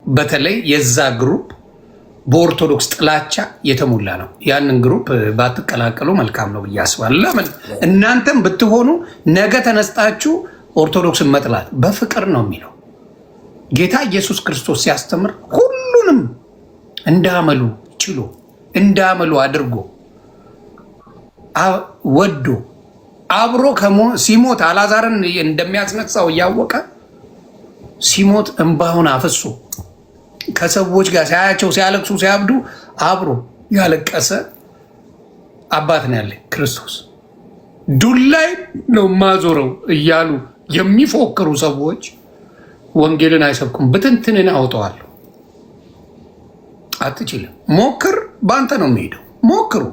በተለይ የዛ ግሩፕ በኦርቶዶክስ ጥላቻ የተሞላ ነው። ያንን ግሩፕ ባትቀላቀሉ መልካም ነው ብዬ አስባለሁ። ለምን እናንተም ብትሆኑ ነገ ተነስታችሁ ኦርቶዶክስን መጥላት በፍቅር ነው የሚለው ጌታ ኢየሱስ ክርስቶስ ሲያስተምር ሁሉንም እንዳመሉ ችሎ እንዳመሉ አድርጎ ወዶ አብሮ ሲሞት አልዓዛርን እንደሚያስነሳው እያወቀ ሲሞት እንባውን አፍሶ ከሰዎች ጋር ሲያያቸው ሲያለቅሱ ሲያብዱ አብሮ ያለቀሰ አባት ነው ያለ ክርስቶስ። ዱላይ ነው ማዞረው እያሉ የሚፎክሩ ሰዎች ወንጌልን አይሰብኩም። ብትንትንን አውጠዋለሁ። አትችልም። ሞክር፣ በአንተ ነው የሚሄደው። ሞክሩ፣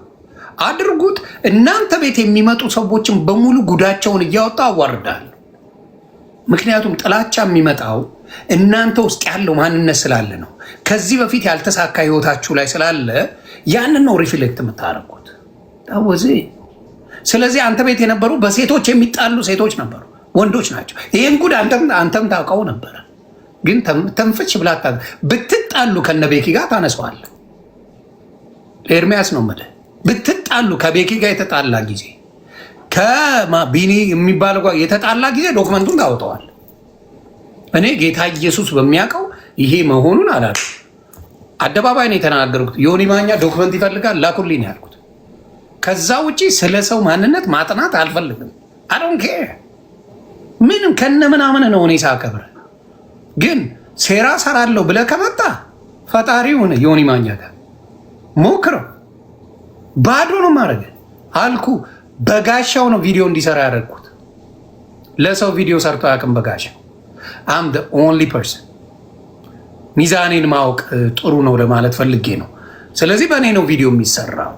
አድርጉት። እናንተ ቤት የሚመጡ ሰዎችን በሙሉ ጉዳቸውን እያወጣ አዋርዳለሁ። ምክንያቱም ጥላቻ የሚመጣው እናንተ ውስጥ ያለው ማንነት ስላለ ነው። ከዚህ በፊት ያልተሳካ ህይወታችሁ ላይ ስላለ ያንን ነው ሪፍሌክት የምታደርጉት። ታወዜ ስለዚህ አንተ ቤት የነበሩ በሴቶች የሚጣሉ ሴቶች ነበሩ፣ ወንዶች ናቸው። ይህን ጉድ አንተም ታውቀው ነበረ፣ ግን ተንፍች ብላ ብትጣሉ ከነቤኪ ጋር ታነሰዋለህ። ኤርሚያስ ነው የምልህ። ብትጣሉ ከቤኪ ጋር የተጣላ ጊዜ ከቢኒ የሚባለው ጋር የተጣላ ጊዜ ዶክመንቱን ታወጣዋል። እኔ ጌታ ኢየሱስ በሚያውቀው ይሄ መሆኑን አላለ። አደባባይ ነው የተናገርኩት። ዮኒ ማኛ ዶክመንት ይፈልጋል ላኩልኝ ነው ያልኩት። ከዛ ውጪ ስለ ሰው ማንነት ማጥናት አልፈልግም። አዶን ኬር ምንም ከነ ምናምን ነው እኔ ሳከብረ። ግን ሴራ ሰራለሁ ብለህ ከመጣ ፈጣሪውን ዮኒ ማኛ ጋር ሞክረው። ባዶ ነው ማድረግ አልኩ። በጋሻው ነው ቪዲዮ እንዲሰራ ያደረግኩት። ለሰው ቪዲዮ ሰርቶ አያውቅም በጋሻው። አም the only person። ሚዛኔን ማወቅ ጥሩ ነው ለማለት ፈልጌ ነው። ስለዚህ በእኔ ነው ቪዲዮ የሚሰራው።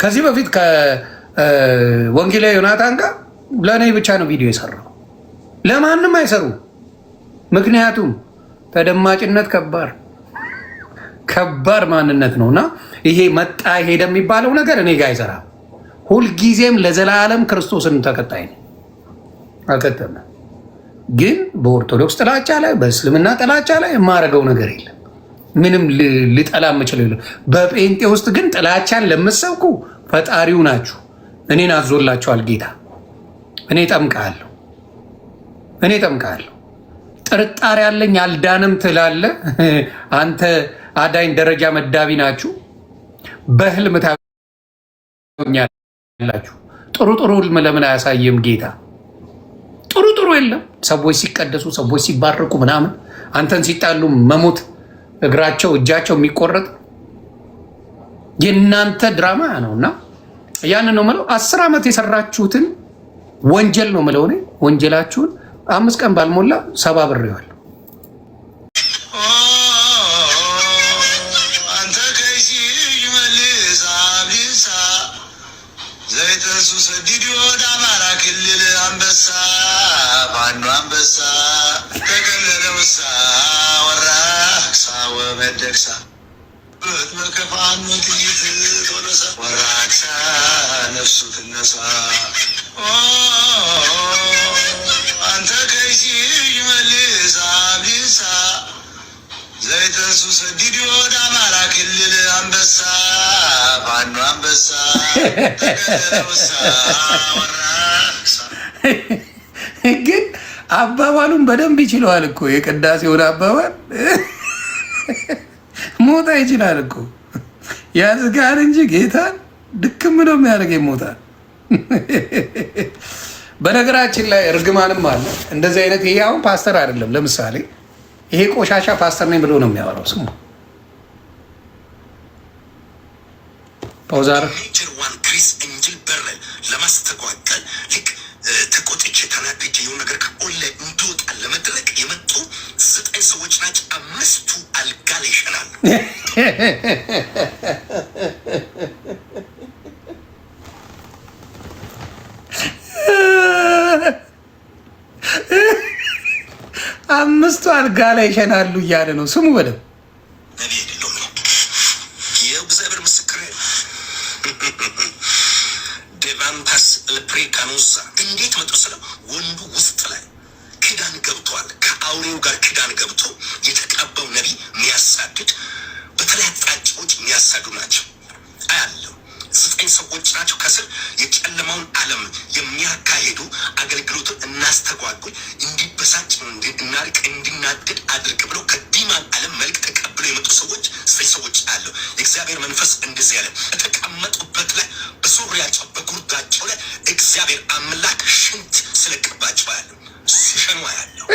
ከዚህ በፊት ከወንጌላዊ ዮናታን ጋር ለእኔ ብቻ ነው ቪዲዮ የሰራው፣ ለማንም አይሰሩ። ምክንያቱም ተደማጭነት ከባድ ማንነት ነው እና ይሄ መጣ ሄደ የሚባለው ነገር እኔ ጋር አይሰራም። ሁልጊዜም ለዘላለም ክርስቶስን ተከታይ ነው። አልከተመ ግን በኦርቶዶክስ ጥላቻ ላይ በእስልምና ጥላቻ ላይ የማረገው ነገር የለም። ምንም ልጠላ የምችለው የለም። በጴንጤ ውስጥ ግን ጥላቻን ለምሰብኩ ፈጣሪው ናችሁ። እኔን አዞላችኋል ጌታ። እኔ ጠምቃለሁ። ጥርጣሬ ያለኝ አልዳንም ትላለ አንተ። አዳኝ ደረጃ መዳቢ ናችሁ። በህልም ታኛላችሁ። ጥሩ ህልም ለምን አያሳየም ጌታ? ጥሩ የለም። ሰዎች ሲቀደሱ፣ ሰዎች ሲባረኩ ምናምን አንተን ሲጣሉ መሞት፣ እግራቸው እጃቸው የሚቆረጥ የእናንተ ድራማ ነው እና ያንን ነው የምለው። 10 ዓመት የሰራችሁትን ወንጀል ነው የምለው እኔ። ወንጀላችሁን 5 ቀን ባልሞላ ሰባብሬዋለሁ። ግን አባባሉን በደንብ ይችለዋል እኮ። የቅዳሴውን አባባል ሞታ ይችላል እኮ። ያዝጋር እንጂ ጌታን ድክም ነው የሚያደርገኝ ሞታል። በነገራችን ላይ እርግማንም አለ እንደዚህ አይነት። ይሄ አሁን ፓስተር አይደለም። ለምሳሌ ይሄ ቆሻሻ ፓስተር ነኝ ብሎ ነው የሚያወራው። ስሙ ፓውዛር ክሪስ እንጅል በር ለማስተጓቀል ልክ ተቆጥቼ ተናድጄ የሆነ ነገር ከኦንላይን እንዲወጣ ለመድረግ የመጡ 9 ሰዎች ናቸው። 5ቱ አልጋ ላይ ይሸናሉ። አምስቱ አልጋ ላይ ይሸናሉ እያለ ነው። ስሙ በደምብ ፕሪካኑሳ እንዴት መጡ ስለ ወንዱ ውስጥ ላይ ክዳን ገብቷል። ከአውሬው ጋር ክዳን ገብቶ የተቀባው ነቢይ ሰዎች ናቸው። ከስር የጨለማውን ዓለም የሚያካሄዱ አገልግሎቱን እናስተጓጉል፣ እንዲበሳጭ እናርቅ፣ እንዲናደድ አድርግ ብለው ከዲማን ዓለም መልክ ተቀብለው የመጡ ሰዎች ሰዎች አለው። የእግዚአብሔር መንፈስ እንደዚህ ያለ የተቀመጡበት ላይ በሱሪያቸው በጉርዳቸው ላይ እግዚአብሔር አምላክ ሽንት ስለቀባቸው ያለው ሲሸኑ ያለው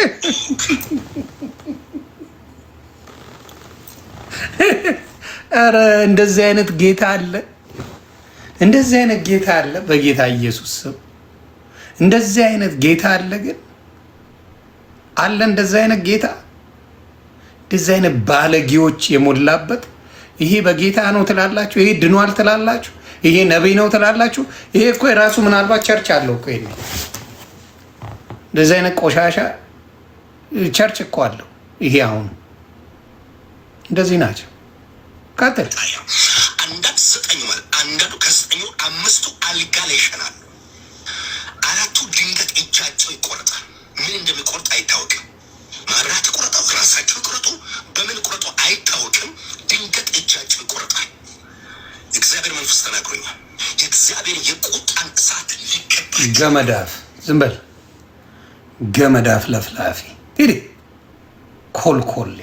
ኧረ እንደዚህ አይነት ጌታ አለ። እንደዚህ አይነት ጌታ አለ። በጌታ ኢየሱስ ስም እንደዚህ አይነት ጌታ አለ። ግን አለ እንደዚህ አይነት ጌታ፣ እንደዚህ አይነት ባለጌዎች የሞላበት። ይሄ በጌታ ነው ትላላችሁ፣ ይሄ ድኗል ትላላችሁ፣ ይሄ ነቢይ ነው ትላላችሁ። ይሄ እኮ የራሱ ምናልባት ቸርች አለው እኮ። ይሄ እንደዚህ አይነት ቆሻሻ ቸርች እኮ አለው። ይሄ አሁን እንደዚህ ናቸው። ቀጥል። አንዳንድ ዘጠኝ ማለት አንዳንዱ ከዘጠኙ አምስቱ አልጋ ላይ ይሸናሉ። አራቱ ድንገት እጃቸው ይቆረጣል። ምን እንደሚቆርጥ አይታወቅም። ማብራት ይቆረጣው፣ ራሳቸው ይቆረጡ፣ በምን ቆረጡ አይታወቅም። ድንገት እጃቸው ይቆረጣል። እግዚአብሔር መንፈስ ተናግሮኛል። የእግዚአብሔር የቁጣን እሳት ሊገባ ገመዳፍ ዝም በል ገመዳፍ ለፍላፊ ሂድ ኮልኮሌ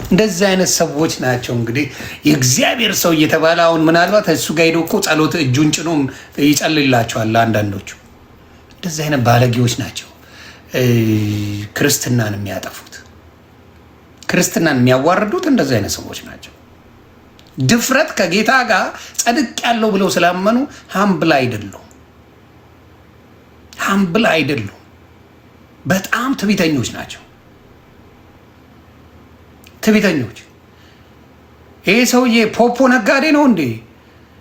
እንደዚህ አይነት ሰዎች ናቸው። እንግዲህ የእግዚአብሔር ሰው እየተባለ አሁን ምናልባት እሱ ጋር ሄዶ እኮ ጸሎት እጁን ጭኖ ይጸልላቸዋል። አንዳንዶቹ እንደዚህ አይነት ባለጌዎች ናቸው ክርስትናን የሚያጠፉት፣ ክርስትናን የሚያዋርዱት እንደዚህ አይነት ሰዎች ናቸው። ድፍረት ከጌታ ጋር ጸድቅ ያለው ብለው ስላመኑ ሀምብል አይደሉም፣ ሀምብል አይደሉም። በጣም ትዕቢተኞች ናቸው። ትዕቢተኞች። ይሄ ሰውዬ ፖፖ ነጋዴ ነው እንዴ?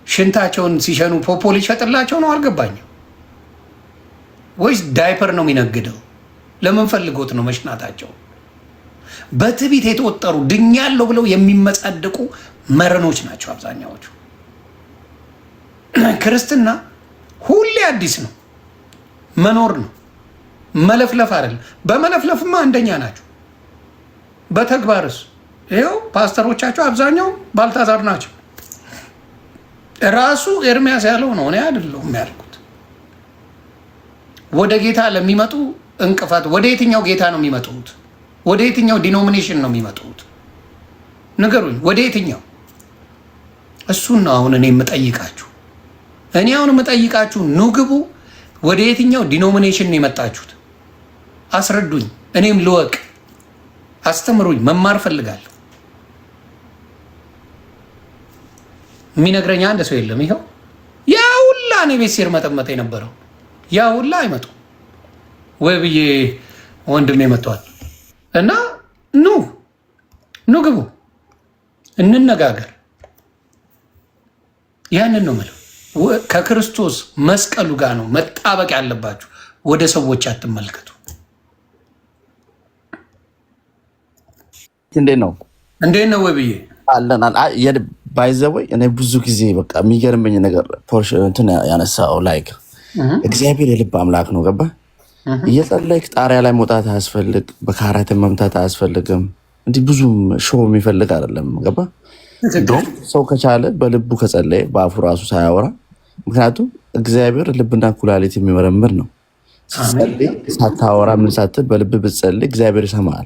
ሽንታቸውን ሲሸኑ ፖፖ ሊሸጥላቸው ነው? አልገባኝም። ወይስ ዳይፐር ነው የሚነግደው? ለምን ፈልጎት ነው መሽናታቸው? በትዕቢት የተወጠሩ ድኛለሁ ብለው የሚመጻደቁ መረኖች ናቸው አብዛኛዎቹ። ክርስትና ሁሌ አዲስ ነው፣ መኖር ነው፣ መለፍለፍ አይደለም። በመለፍለፍማ አንደኛ ናቸው። በተግባርስ ይኸው ፓስተሮቻቸው አብዛኛው ባልታዛር ናቸው። ራሱ ኤርሚያስ ያለው ነው፣ እኔ አይደለሁም ያልኩት። ወደ ጌታ ለሚመጡ እንቅፋት ወደ የትኛው ጌታ ነው የሚመጡት? ወደ የትኛው ዲኖሚኔሽን ነው የሚመጡት? ንገሩኝ፣ ወደ የትኛው? እሱን ነው አሁን እኔ የምጠይቃችሁ። እኔ አሁን የምጠይቃችሁ ኑ ግቡ። ወደ የትኛው ዲኖሚኔሽን ነው የመጣችሁት? አስረዱኝ፣ እኔም ልወቅ። አስተምሩኝ፣ መማር ፈልጋለሁ። የሚነግረኝ አንድ ሰው የለም። ይኸው ያ ሁላ እኔ ቤት ሲር መጠመጥ የነበረው ያ ሁላ አይመጡ ወይ ብዬ ወንድሜ መጥቷል። እና ኑ ግቡ፣ እንነጋገር። ያንን ነው የምለው። ከክርስቶስ መስቀሉ ጋር ነው መጣበቅ ያለባችሁ። ወደ ሰዎች አትመልከቱ። እንዴት ነው ወይ ብዬ አለን ባይዘወይ እኔ ብዙ ጊዜ በቃ የሚገርመኝ ነገር እንትን ያነሳው ላይክ እግዚአብሔር የልብ አምላክ ነው። ገባ እየጸለይክ ጣሪያ ላይ መውጣት አያስፈልግ፣ በካራትን መምታት አያስፈልግም። እንዲህ ብዙም ሾው የሚፈልግ አይደለም። ገባ ሰው ከቻለ በልቡ ከጸለየ በአፉ ራሱ ሳያወራ፣ ምክንያቱም እግዚአብሔር ልብና ኩላሊት የሚመረምር ነው። ስትጸልይ ሳታወራ ምን ሳትል በልብ ብትጸልይ እግዚአብሔር ይሰማል።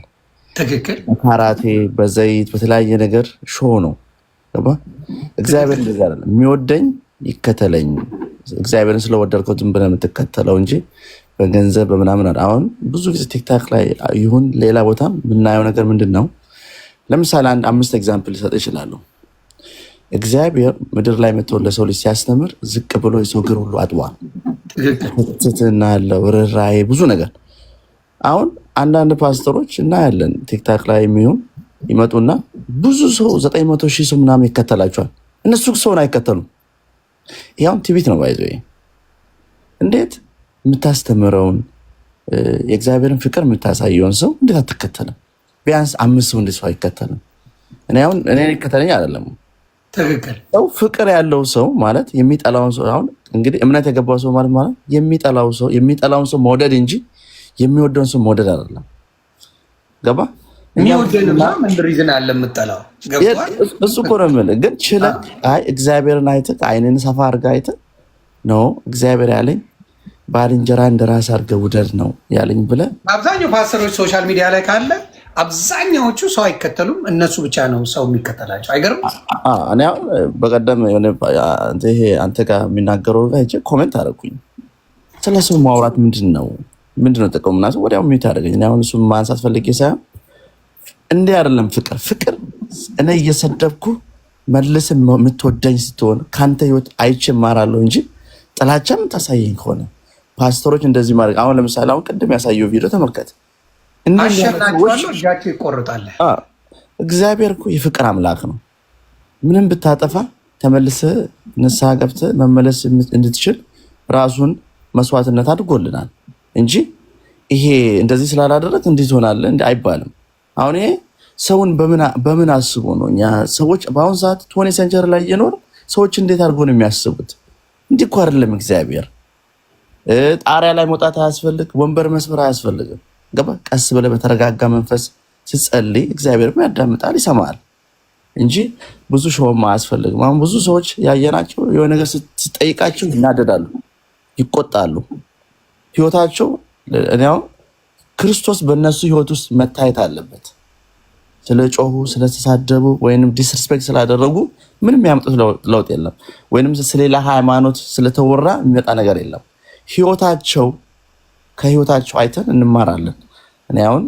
ትክክል። ካራቴ በዘይት በተለያየ ነገር ሾው ነው። ገባ እግዚአብሔር እንደዚህ አይደለም። የሚወደኝ ይከተለኝ። እግዚአብሔርን ስለወደድከው ዝም ብለህ የምትከተለው እንጂ በገንዘብ በምናምን። አሁን ብዙ ጊዜ ቲክታክ ላይ ይሁን ሌላ ቦታ የምናየው ነገር ምንድን ነው? ለምሳሌ አንድ 5 ኤግዛምፕል ሊሰጥ ይችላሉ። እግዚአብሔር ምድር ላይ መጥቶ ለሰው ልጅ ሲያስተምር ዝቅ ብሎ የሰው እግር ሁሉ አጥቧል። ትህትና አለው፣ ርህራሄ፣ ብዙ ነገር። አሁን አንዳንድ ፓስተሮች እናያለን ቲክታክ ላይ የሚሆን ይመጡና ብዙ ሰው 900,000 ሰው ምናምን ይከተላቸዋል። እነሱ ሰውን አይከተሉም። ይኸውን ትዕቢት ነው። ባይዘ እንዴት የምታስተምረውን የእግዚአብሔርን ፍቅር የምታሳየውን ሰው እንዴት አትከተልም? ቢያንስ 5 ሰው እንዴት ሰው አይከተልም? እኔ ይከተለኝ አይደለም። ትክክል። ሰው ፍቅር ያለው ሰው ማለት የሚጠላውን ሰው፣ አሁን እንግዲህ እምነት የገባው ሰው ማለት የሚጠላውን ሰው መውደድ እንጂ የሚወደውን ሰው መውደድ አይደለም። ገባ? የሚወደንና ምን ሪዝን አለ የምጠላው? ገብቷል። እሱ እኮ ነው የምልህ። ግን ችለህ አይ እግዚአብሔርን አይተህ አይንን ሰፋ አድርገህ አይተህ ነው እግዚአብሔር ያለኝ ባልንጀራ እንደራስ አድርገህ ውደድ ነው ያለኝ ብለህ። አብዛኛው ፓስተሮች ሶሻል ሚዲያ ላይ ካለ አብዛኛዎቹ ሰው አይከተሉም፣ እነሱ ብቻ ነው ሰው የሚከተላቸው። አይገርም? እኔ አሁን በቀደም ይሄ አንተ ጋር የሚናገረው ጋር ኮሜንት አደረኩኝ። ስለ ሰው ማውራት ምንድን ነው ጥቅሙ? ምናምን ወዲያው ሚዩት አደረገኝ። እኔ አሁን እሱን ማንሳት ፈልጌ ሳይሆን እንዲህ አይደለም ፍቅር እኔ እየሰደብኩ መልስን የምትወደኝ ስትሆን ከአንተ ህይወት አይቼ እማራለሁ እንጂ ጥላቻ የምታሳየኝ ከሆነ ፓስተሮች እንደዚህ ማድረግ። አሁን ለምሳሌ አሁን ቅድም ያሳየው ቪዲዮ ተመልከት። እጃቸው ይቆርጣል። እግዚአብሔር እኮ የፍቅር አምላክ ነው። ምንም ብታጠፋ ተመልሰህ ንስሐ ገብተህ መመለስ እንድትችል ራሱን መስዋዕትነት አድርጎልናል እንጂ ይሄ እንደዚህ ስላላደረግ እንዴት ሆናለህ አይባልም። አሁን ይሄ ሰውን በምን አስቦ ነው? እኛ ሰዎች በአሁን ሰዓት 20 ሴንቸሪ ላይ እየኖር ሰዎች እንዴት አድርጎ ነው የሚያስቡት? እንዲህ እኮ አይደለም እግዚአብሔር። ጣሪያ ላይ መውጣት አያስፈልግ፣ ወንበር መስበር አያስፈልግም። ገባ? ቀስ ብለህ በተረጋጋ መንፈስ ስትጸልይ እግዚአብሔርም ያዳምጣል፣ ይሰማል እንጂ ብዙ ሾውም አያስፈልግም። አሁን ብዙ ሰዎች ያየናቸው የሆነ ነገር ስትጠይቃቸው ይናደዳሉ፣ ይቆጣሉ። ህይወታቸው እኔ አሁን ክርስቶስ በእነሱ ህይወት ውስጥ መታየት አለበት። ስለ ጮሁ፣ ስለተሳደቡ ወይም ዲስሪስፔክት ስላደረጉ ምንም ያመጡት ለውጥ የለም። ወይም ስለሌላ ሃይማኖት ስለተወራ የሚመጣ ነገር የለም። ከህይወታቸው አይተን እንማራለን። እኔ አሁን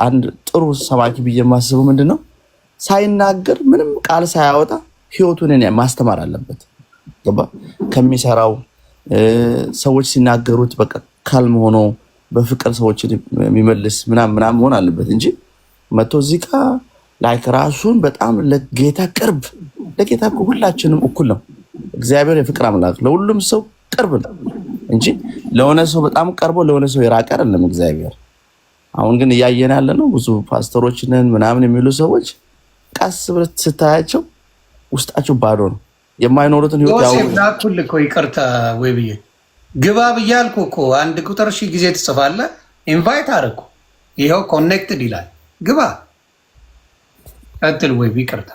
አንድ ጥሩ ሰባኪ ብዬ የማስበው ምንድነው ሳይናገር ምንም ቃል ሳያወጣ ህይወቱን ማስተማር አለበት። ገባ? ከሚሰራው ሰዎች ሲናገሩት በቃ ካልም ሆኖ በፍቅር ሰዎችን የሚመልስ ምናምን መሆን አለበት እንጂ መቶ እዚህ ጋር ላይክ ራሱን በጣም ለጌታ ቅርብ። ለጌታ ሁላችንም እኩል ነው። እግዚአብሔር የፍቅር አምላክ ለሁሉም ሰው ቅርብ ነው እንጂ ለሆነ ሰው በጣም ቀርቦ ለሆነ ሰው የራቀ አይደለም እግዚአብሔር። አሁን ግን እያየን ያለ ነው ብዙ ፓስተሮችንን ምናምን የሚሉ ሰዎች ቀስ ብለህ ስታያቸው ውስጣቸው ባዶ ነው። የማይኖሩትን ህይወት ያው ላኩል እኮ ይቅርታ ወይ ብዬ ግባ ብያልኩ እኮ አንድ ቁጥር ሺህ ጊዜ ትጽፋለህ። ኢንቫይት አደረኩ ይኸው ኮኔክትድ ይላል። ግባ ቀጥል ወይ ይቅርታ።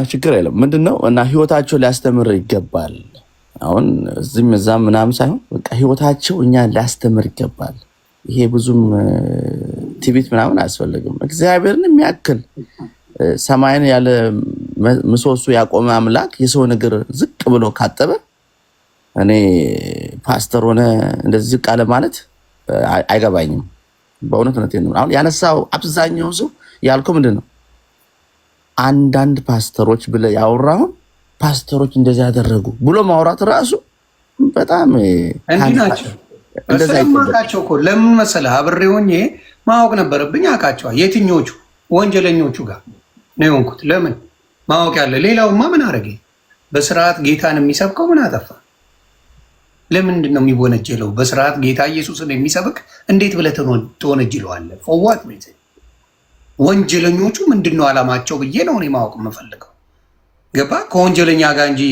ችግር የለም። ምንድነው እና ህይወታቸው ሊያስተምር ይገባል። አሁን እዚህም እዛም ምናምን ሳይሆን በቃ ህይወታቸው እኛ ሊያስተምር ይገባል። ይሄ ብዙም ትዕቢት ምናምን አያስፈልግም። እግዚአብሔርን የሚያክል ሰማይን ያለ ምሰሶ ያቆመ አምላክ የሰው እግር ዝቅ ብሎ ካጠበ እኔ ፓስተር ሆነ እንደዚህ ዝቅ አለ ማለት አይገባኝም። በእውነት ነው። አሁን ያነሳው አብዛኛው ሰው ያልከው ምንድነው አንዳንድ ፓስተሮች ብለህ ያወራሁን ፓስተሮች እንደዚህ ያደረጉ ብሎ ማውራት ራሱ በጣም እንዲህ ናቸው። ስለማውቃቸው እኮ ለምን መሰለህ አብሬ ሆኜ ማወቅ ነበረብኝ። አውቃቸዋል የትኞቹ ወንጀለኞቹ ጋር ነው የሆንኩት። ለምን ማወቅ ያለ ሌላውማ ምን አደረገ? በስርዓት ጌታን የሚሰብከው ምን አጠፋ? ለምንድን ነው የሚወነጀለው? በስርዓት ጌታ ኢየሱስን የሚሰብክ እንዴት ብለህ ትወነጅለዋለህ? ፎዋት ወንጀለኞቹ ምንድን ነው አላማቸው ብዬ ነው እኔ ማወቅ የምፈልገው። ገባ? ከወንጀለኛ ጋር እንጂ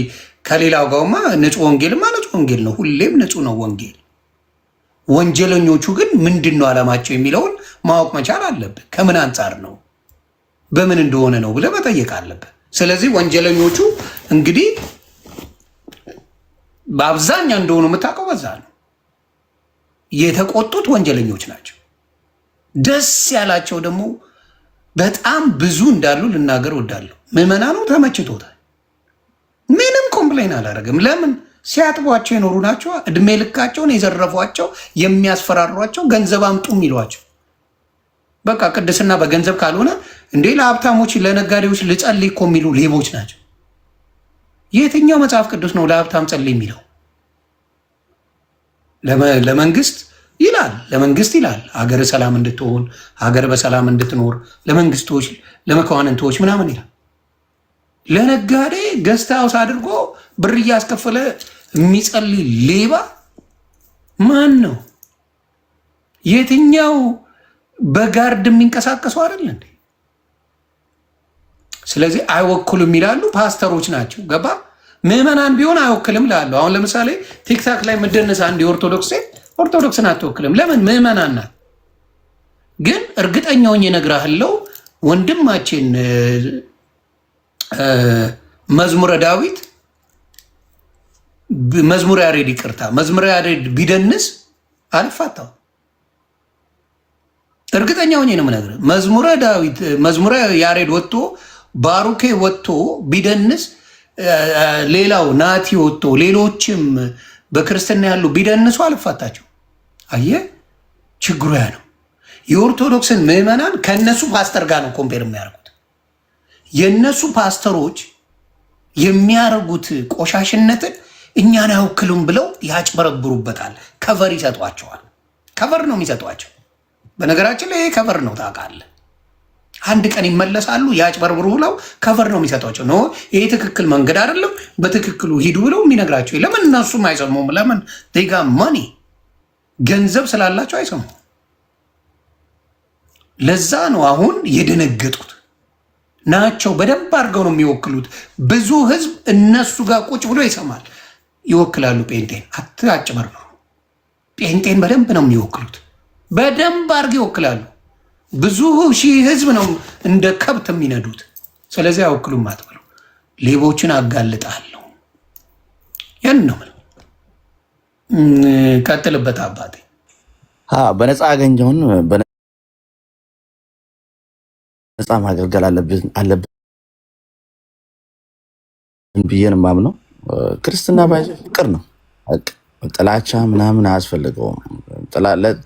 ከሌላው ጋርማ ንጹህ ወንጌልማ ንጹህ ወንጌል ነው፣ ሁሌም ንጹህ ነው ወንጌል። ወንጀለኞቹ ግን ምንድን ነው አላማቸው የሚለውን ማወቅ መቻል አለብህ። ከምን አንጻር ነው በምን እንደሆነ ነው ብለህ መጠየቅ አለብህ። ስለዚህ ወንጀለኞቹ እንግዲህ በአብዛኛው እንደሆኑ የምታውቀው በዛ ነው። የተቆጡት ወንጀለኞች ናቸው። ደስ ያላቸው ደግሞ በጣም ብዙ እንዳሉ ልናገር ወዳለሁ። ምዕመናኑ ተመችቶታል። ምንም ኮምፕሌን አላደረግም። ለምን? ሲያጥቧቸው የኖሩ ናቸው። እድሜ ልካቸውን የዘረፏቸው፣ የሚያስፈራሯቸው፣ ገንዘብ አምጡ የሚሏቸው። በቃ ቅድስና በገንዘብ ካልሆነ እንዴ ለሀብታሞች ለነጋዴዎች ልጸልይ እኮ የሚሉ ሌቦች ናቸው። የትኛው መጽሐፍ ቅዱስ ነው ለሀብታም ጸልይ የሚለው? ለመንግስት ይላል፣ ለመንግስት ይላል ሀገር ሰላም እንድትሆን ሀገር በሰላም እንድትኖር ለመንግስቶች ለመኳንንቶች ምናምን ይላል። ለነጋዴ ገስት ሃውስ አድርጎ ብር እያስከፈለ የሚጸልይ ሌባ ማን ነው? የትኛው በጋርድ የሚንቀሳቀሱ አይደል እንዴ? ስለዚህ አይወክሉም ይላሉ። ፓስተሮች ናቸው። ገባ? ምዕመናን ቢሆን አይወክልም ላሉ። አሁን ለምሳሌ ቲክታክ ላይ የምደነስ አንድ የኦርቶዶክስ ኦርቶዶክስን አትወክልም። ለምን? ምዕመናን ናት። ግን እርግጠኛውን እነግርሃለሁ ወንድማችን መዝሙረ ዳዊት መዝሙረ ያሬድ ይቅርታ፣ መዝሙረ ያሬድ ቢደንስ አልፋታው። እርግጠኛውን ነው የምነግርህ። መዝሙረ ዳዊት መዝሙረ ያሬድ ወጥቶ ባሩኬ ወጥቶ ቢደንስ፣ ሌላው ናቲ ወጥቶ ሌሎችም በክርስትና ያሉ ቢደንሱ አልፋታቸው። አየህ ችግሩ ያ ነው። የኦርቶዶክስን ምዕመናን ከእነሱ ፓስተር ጋር ነው ኮምፔር የሚያደርጉት። የእነሱ ፓስተሮች የሚያደርጉት ቆሻሽነትን እኛን አይወክሉም ብለው ያጭበረብሩበታል። ከቨር ይሰጧቸዋል። ከቨር ነው የሚሰጧቸው። በነገራችን ላይ ይሄ ከቨር ነው ታውቃለህ። አንድ ቀን ይመለሳሉ ያጭበርብሩ ብለው ከቨር ነው የሚሰጧቸው። ነው ይሄ ትክክል መንገድ አይደለም፣ በትክክሉ ሂዱ ብለው የሚነግራቸው። ለምን እነሱም አይሰሙም? ለምን ዜጋ ማኒ ገንዘብ ስላላቸው አይሰሙም። ለዛ ነው አሁን የደነገጡት ናቸው። በደንብ አድርገው ነው የሚወክሉት። ብዙ ህዝብ እነሱ ጋር ቁጭ ብሎ ይሰማል። ይወክላሉ ጴንጤን። አትጭበርብሩ። ጴንጤን በደንብ ነው የሚወክሉት። በደንብ አድርገው ይወክላሉ። ብዙ ሺህ ህዝብ ነው እንደ ከብት የሚነዱት። ስለዚህ አይወክሉም አትበሉ። ሌቦችን አጋልጣለሁ። ያን ነው ቀጥልበት አባቴ። በነፃ ያገኘውን በነፃ ማገልገል አለብን ብዬን ማምነው። ክርስትና ባይዞ ፍቅር ነው። ጥላቻ ምናምን አያስፈልገውም።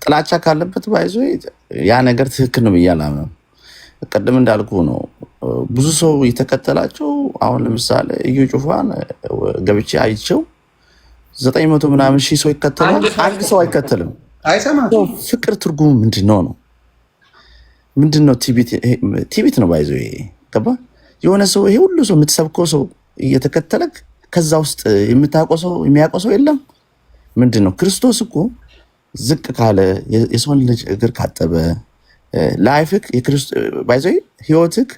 ጥላቻ ካለበት ባይዞ ያ ነገር ትክክል ነው ብዬ አላምንም። ቅድም እንዳልኩ ነው ብዙ ሰው የተከተላቸው። አሁን ለምሳሌ እዩ ጩፋን ገብቼ አይቸው 900 ምናምን ሺህ ሰው ይከተላል። አንድ ሰው አይከተልም። ፍቅር ትርጉሙ ምንድነው ነው? ምንድነው? ቲቢት ነው ባይዞ። ይሄ ገባ? የሆነ ሰው ይሄ ሁሉ ሰው የምትሰብከው ሰው እየተከተለክ ከዛ ውስጥ የሚያውቀው ሰው የለም። ምንድነው? ክርስቶስ እኮ ዝቅ ካለ የሰውን ልጅ እግር ካጠበ ላይፍክ ባይዞ ህይወትክ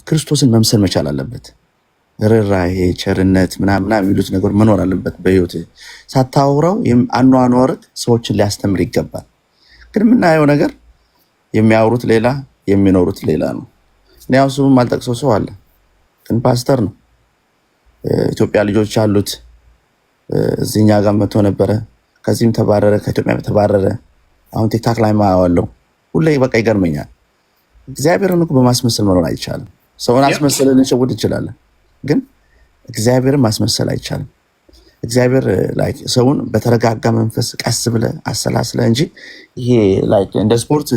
ክርስቶስን መምሰል መቻል አለበት። ርህራሄ፣ ቸርነት ምናምን የሚሉት ነገር መኖር አለበት በህይወት። ሳታውራው አኗኗርክ ሰዎችን ሊያስተምር ይገባል። ግን የምናየው ነገር የሚያወሩት ሌላ የሚኖሩት ሌላ ነው። እኔ ያው ስሙን ማልጠቅሰው ሰው አለ፣ ግን ፓስተር ነው። ኢትዮጵያ ልጆች አሉት። እዚህኛ ጋር መጥቶ ነበረ። ከዚህም ተባረረ፣ ከኢትዮጵያ ተባረረ። አሁን ቲክታክ ላይ ማያዋለው ሁሌ በቃ ይገርመኛል። እግዚአብሔርን እኮ በማስመሰል መኖር አይቻልም። ሰውን አስመሰልን ልንሸውድ እንችላለን፣ ግን እግዚአብሔርን ማስመሰል አይቻልም። እግዚአብሔር ሰውን በተረጋጋ መንፈስ ቀስ ብለ አሰላስለ እንጂ ይሄ እንደ ስፖርት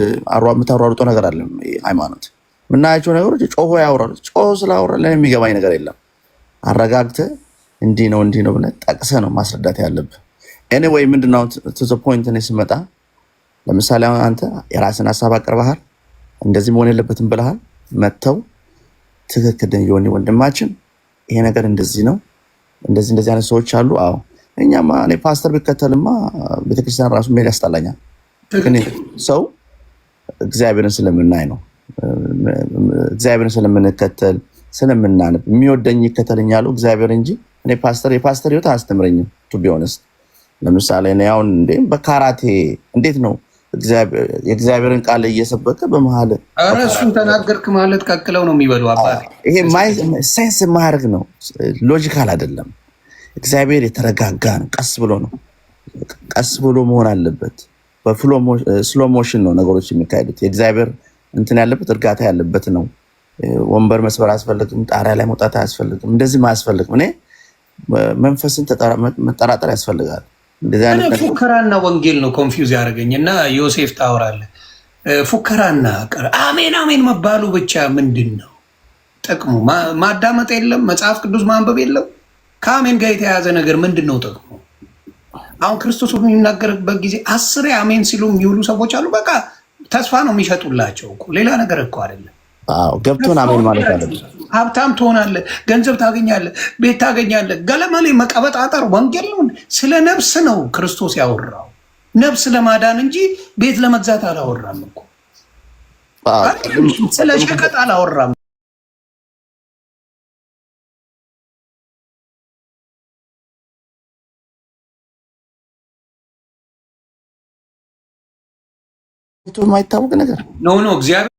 የምታሯሩጠው ነገር አለም። ሃይማኖት የምናያቸው ነገሮች ጮሆ ያወራሉ። ጮሆ ስላወራ ለእኔ የሚገባኝ ነገር የለም። አረጋግተ እንዲህ ነው ብለህ ጠቅሰህ ነው ማስረዳት ያለብህ። ኤኒዌይ ምንድነው ቱ ዘ ፖይንት እኔ ስመጣ፣ ለምሳሌ አንተ የራስን ሀሳብ አቅርበሃል፣ እንደዚህ መሆን የለበትም ብለሃል። መተው ትክክል የሆነ ወንድማችን ይሄ ነገር እንደዚህ ነው፣ እንደዚህ አይነት ሰዎች አሉ። አዎ እኛማ እኔ ፓስተር ቢከተልማ ቤተክርስቲያን ራሱ መሄድ ያስጠላኛል። ግን ሰው እግዚአብሔርን ስለምናይ ነው፣ እግዚአብሔርን ስለምንከተል ስለምናነብ የሚወደኝ ይከተለኛሉ እግዚአብሔር እንጂ እኔ የፓስተር ህይወት አያስተምረኝም። ቱ ቢ ኦነስት ለምሳሌ እኔ አሁን በካራቴ እንዴት ነው የእግዚአብሔርን ቃል እየሰበከ በመሀል እሱን ተናገርክ ማለት ቀቅለው ነው የሚበሉ አባቴ። ይሄ ሴንስ የማያደርግ ነው፣ ሎጂካል አይደለም። እግዚአብሔር የተረጋጋ ነው፣ ቀስ ብሎ መሆን አለበት። በስሎ ሞሽን ነው ነገሮች የሚካሄዱት። የእግዚአብሔር እንትን ያለበት እርጋታ ያለበት ነው። ወንበር መስበር አያስፈልግም፣ ጣሪያ ላይ መውጣት አያስፈልግም፣ እንደዚህ አያስፈልግም። እኔ መንፈስን መጠራጠር ያስፈልጋል። ፉከራና ወንጌል ነው ኮንፊውዝ ያደረገኝ። እና ዮሴፍ ታወራለህ ፉከራና አሜን አሜን መባሉ ብቻ ምንድን ነው ጥቅሙ? ማዳመጥ የለም፣ መጽሐፍ ቅዱስ ማንበብ የለም። ከአሜን ጋር የተያያዘ ነገር ምንድን ነው ጥቅሙ? አሁን ክርስቶስ የሚናገርበት ጊዜ 10 አሜን ሲሉ የሚውሉ ሰዎች አሉ። በቃ ተስፋ ነው የሚሸጡላቸው እኮ ሌላ ነገር እኮ አይደለም። ገብቶን አሜን ማለት አለብን። ሀብታም ትሆናለህ፣ ገንዘብ ታገኛለህ፣ ቤት ታገኛለህ። ገለመሌ መቀበጣጠር ወንጌል ነው። ስለ ነፍስ ነው ክርስቶስ ያወራው፣ ነፍስ ለማዳን እንጂ ቤት ለመግዛት አላወራም እኮ። ስለ ሸቀጥ አላወራም። የማይታወቅ ነገር ኖ እግዚአብሔር